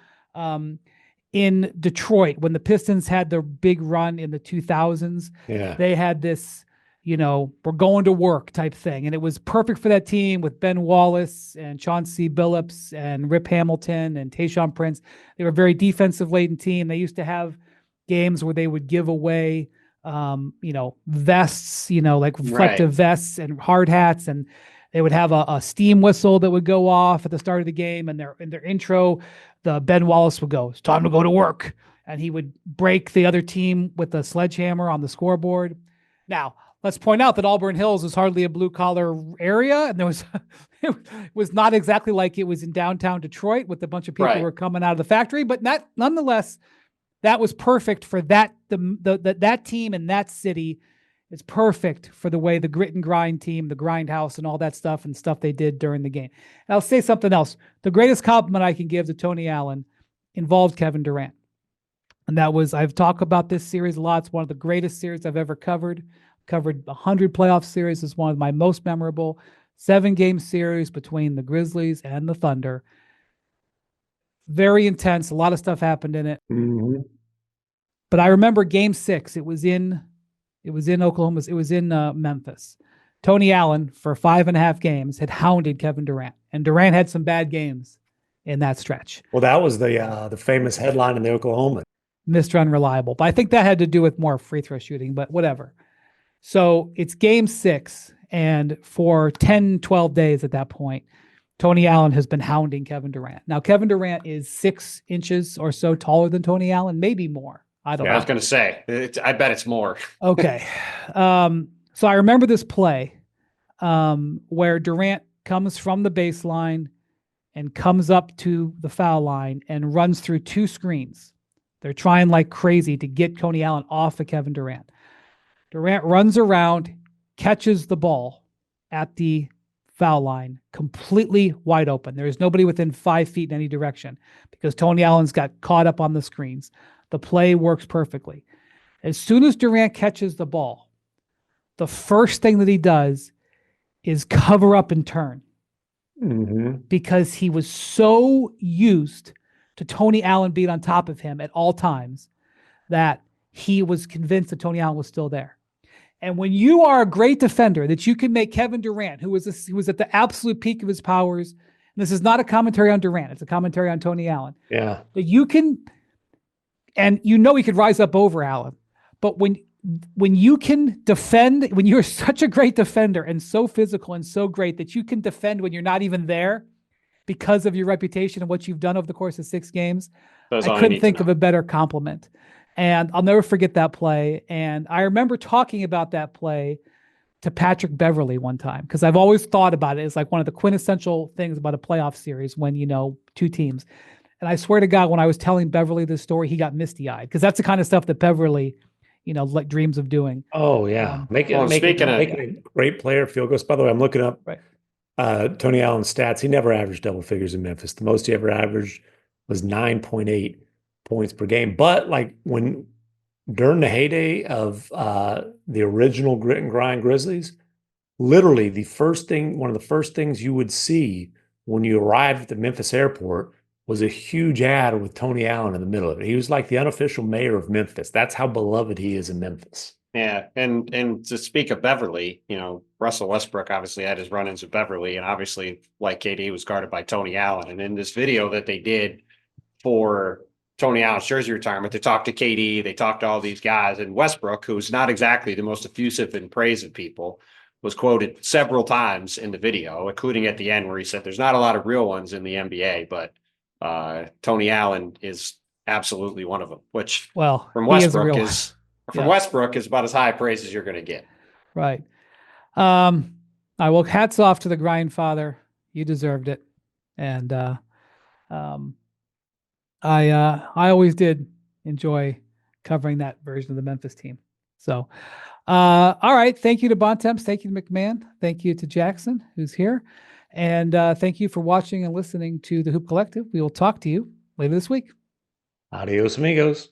in Detroit, when the Pistons had their big run in the 2000s, they had this, we're going to work type thing. And it was perfect for that team with Ben Wallace and Chauncey Billups and Rip Hamilton and Tayshaun Prince. They were a very defensive laden team. They used to have games where they would give away, vests, like reflective vests and hard hats. And they would have a steam whistle that would go off at the start of the game. And in their intro, the Ben Wallace would go, "It's time to go to work." And he would break the other team with a sledgehammer on the scoreboard. Now, let's point out that Auburn Hills is hardly a blue collar area. And it was not exactly like it was in downtown Detroit with a bunch of people who were coming out of the factory, but nonetheless, that was perfect for that team in that city. It's perfect for the way the grit and grind team, the grindhouse and all that stuff and stuff they did during the game. And I'll say something else. The greatest compliment I can give to Tony Allen involved Kevin Durant. And that was, I've talked about this series a lot. It's one of the greatest series I've ever covered. Covered 100 playoff series. Is one of my most memorable 7-game series between the Grizzlies and the Thunder. Very intense. A lot of stuff happened in it. Mm-hmm. But I remember game 6. It was in Oklahoma. It was in Memphis. Tony Allen, for 5.5 games, had hounded Kevin Durant. And Durant had some bad games in that stretch. Well, that was the famous headline in the Oklahoma. Mr. Unreliable. But I think that had to do with more free throw shooting, but whatever. So it's game 6. And for 10, 12 days at that point, Tony Allen has been hounding Kevin Durant. Now, Kevin Durant is 6 inches or so taller than Tony Allen, maybe more. I don't know. I was going to say, I bet it's more. Okay. So I remember this play where Durant comes from the baseline and comes up to the foul line and runs through 2 screens. They're trying like crazy to get Tony Allen off of Kevin Durant. Durant runs around, catches the ball at the foul line, completely wide open. There is nobody within 5 feet in any direction because Tony Allen's got caught up on the screens. The play works perfectly. As soon as Durant catches the ball, the first thing that he does is cover up and turn. Mm-hmm. Because he was so used to Tony Allen being on top of him at all times that he was convinced that Tony Allen was still there. And when you are a great defender, that you can make Kevin Durant, who was at the absolute peak of his powers, and this is not a commentary on Durant, it's a commentary on Tony Allen. Yeah. That you can, and he could rise up over Allen, but when you can defend, when you're such a great defender and so physical and so great that you can defend when you're not even there because of your reputation and what you've done over the course of 6 games, I couldn't think of a better compliment. And I'll never forget that play. And I remember talking about that play to Patrick Beverly one time, because I've always thought about it as like one of the quintessential things about a playoff series when, 2 teams. And I swear to God, when I was telling Beverly this story, he got misty-eyed, because that's the kind of stuff that Beverly, like dreams of doing. Oh, yeah. Making a great player field goals. By the way, I'm looking up Tony Allen's stats. He never averaged double figures in Memphis. The most he ever averaged was 9.8 points per game. But like during the heyday of the original grit and grind Grizzlies, literally one of the first things you would see when you arrived at the Memphis airport was a huge ad with Tony Allen in the middle of it. He was like the unofficial mayor of Memphis. That's how beloved he is in Memphis. Yeah, and to speak of Beverly, Russell Westbrook obviously had his run-ins with Beverly, and obviously, like KD, was guarded by Tony Allen. And in this video that they did for Tony Allen's jersey retirement, they talked to KD, they talked to all these guys, and Westbrook, who's not exactly the most effusive in praise of people, was quoted several times in the video, including at the end where he said, "There's not a lot of real ones in the NBA, but Tony Allen is absolutely one of them," which from Westbrook Westbrook is about as high praise as you're going to get. Right. I will hats off to the Grindfather. You deserved it. And I always did enjoy covering that version of the Memphis team. So, all right. Thank you to Bontemps. Thank you to MacMahon. Thank you to Jackson, who's here. And thank you for watching and listening to the Hoop Collective. We will talk to you later this week. Adios, amigos.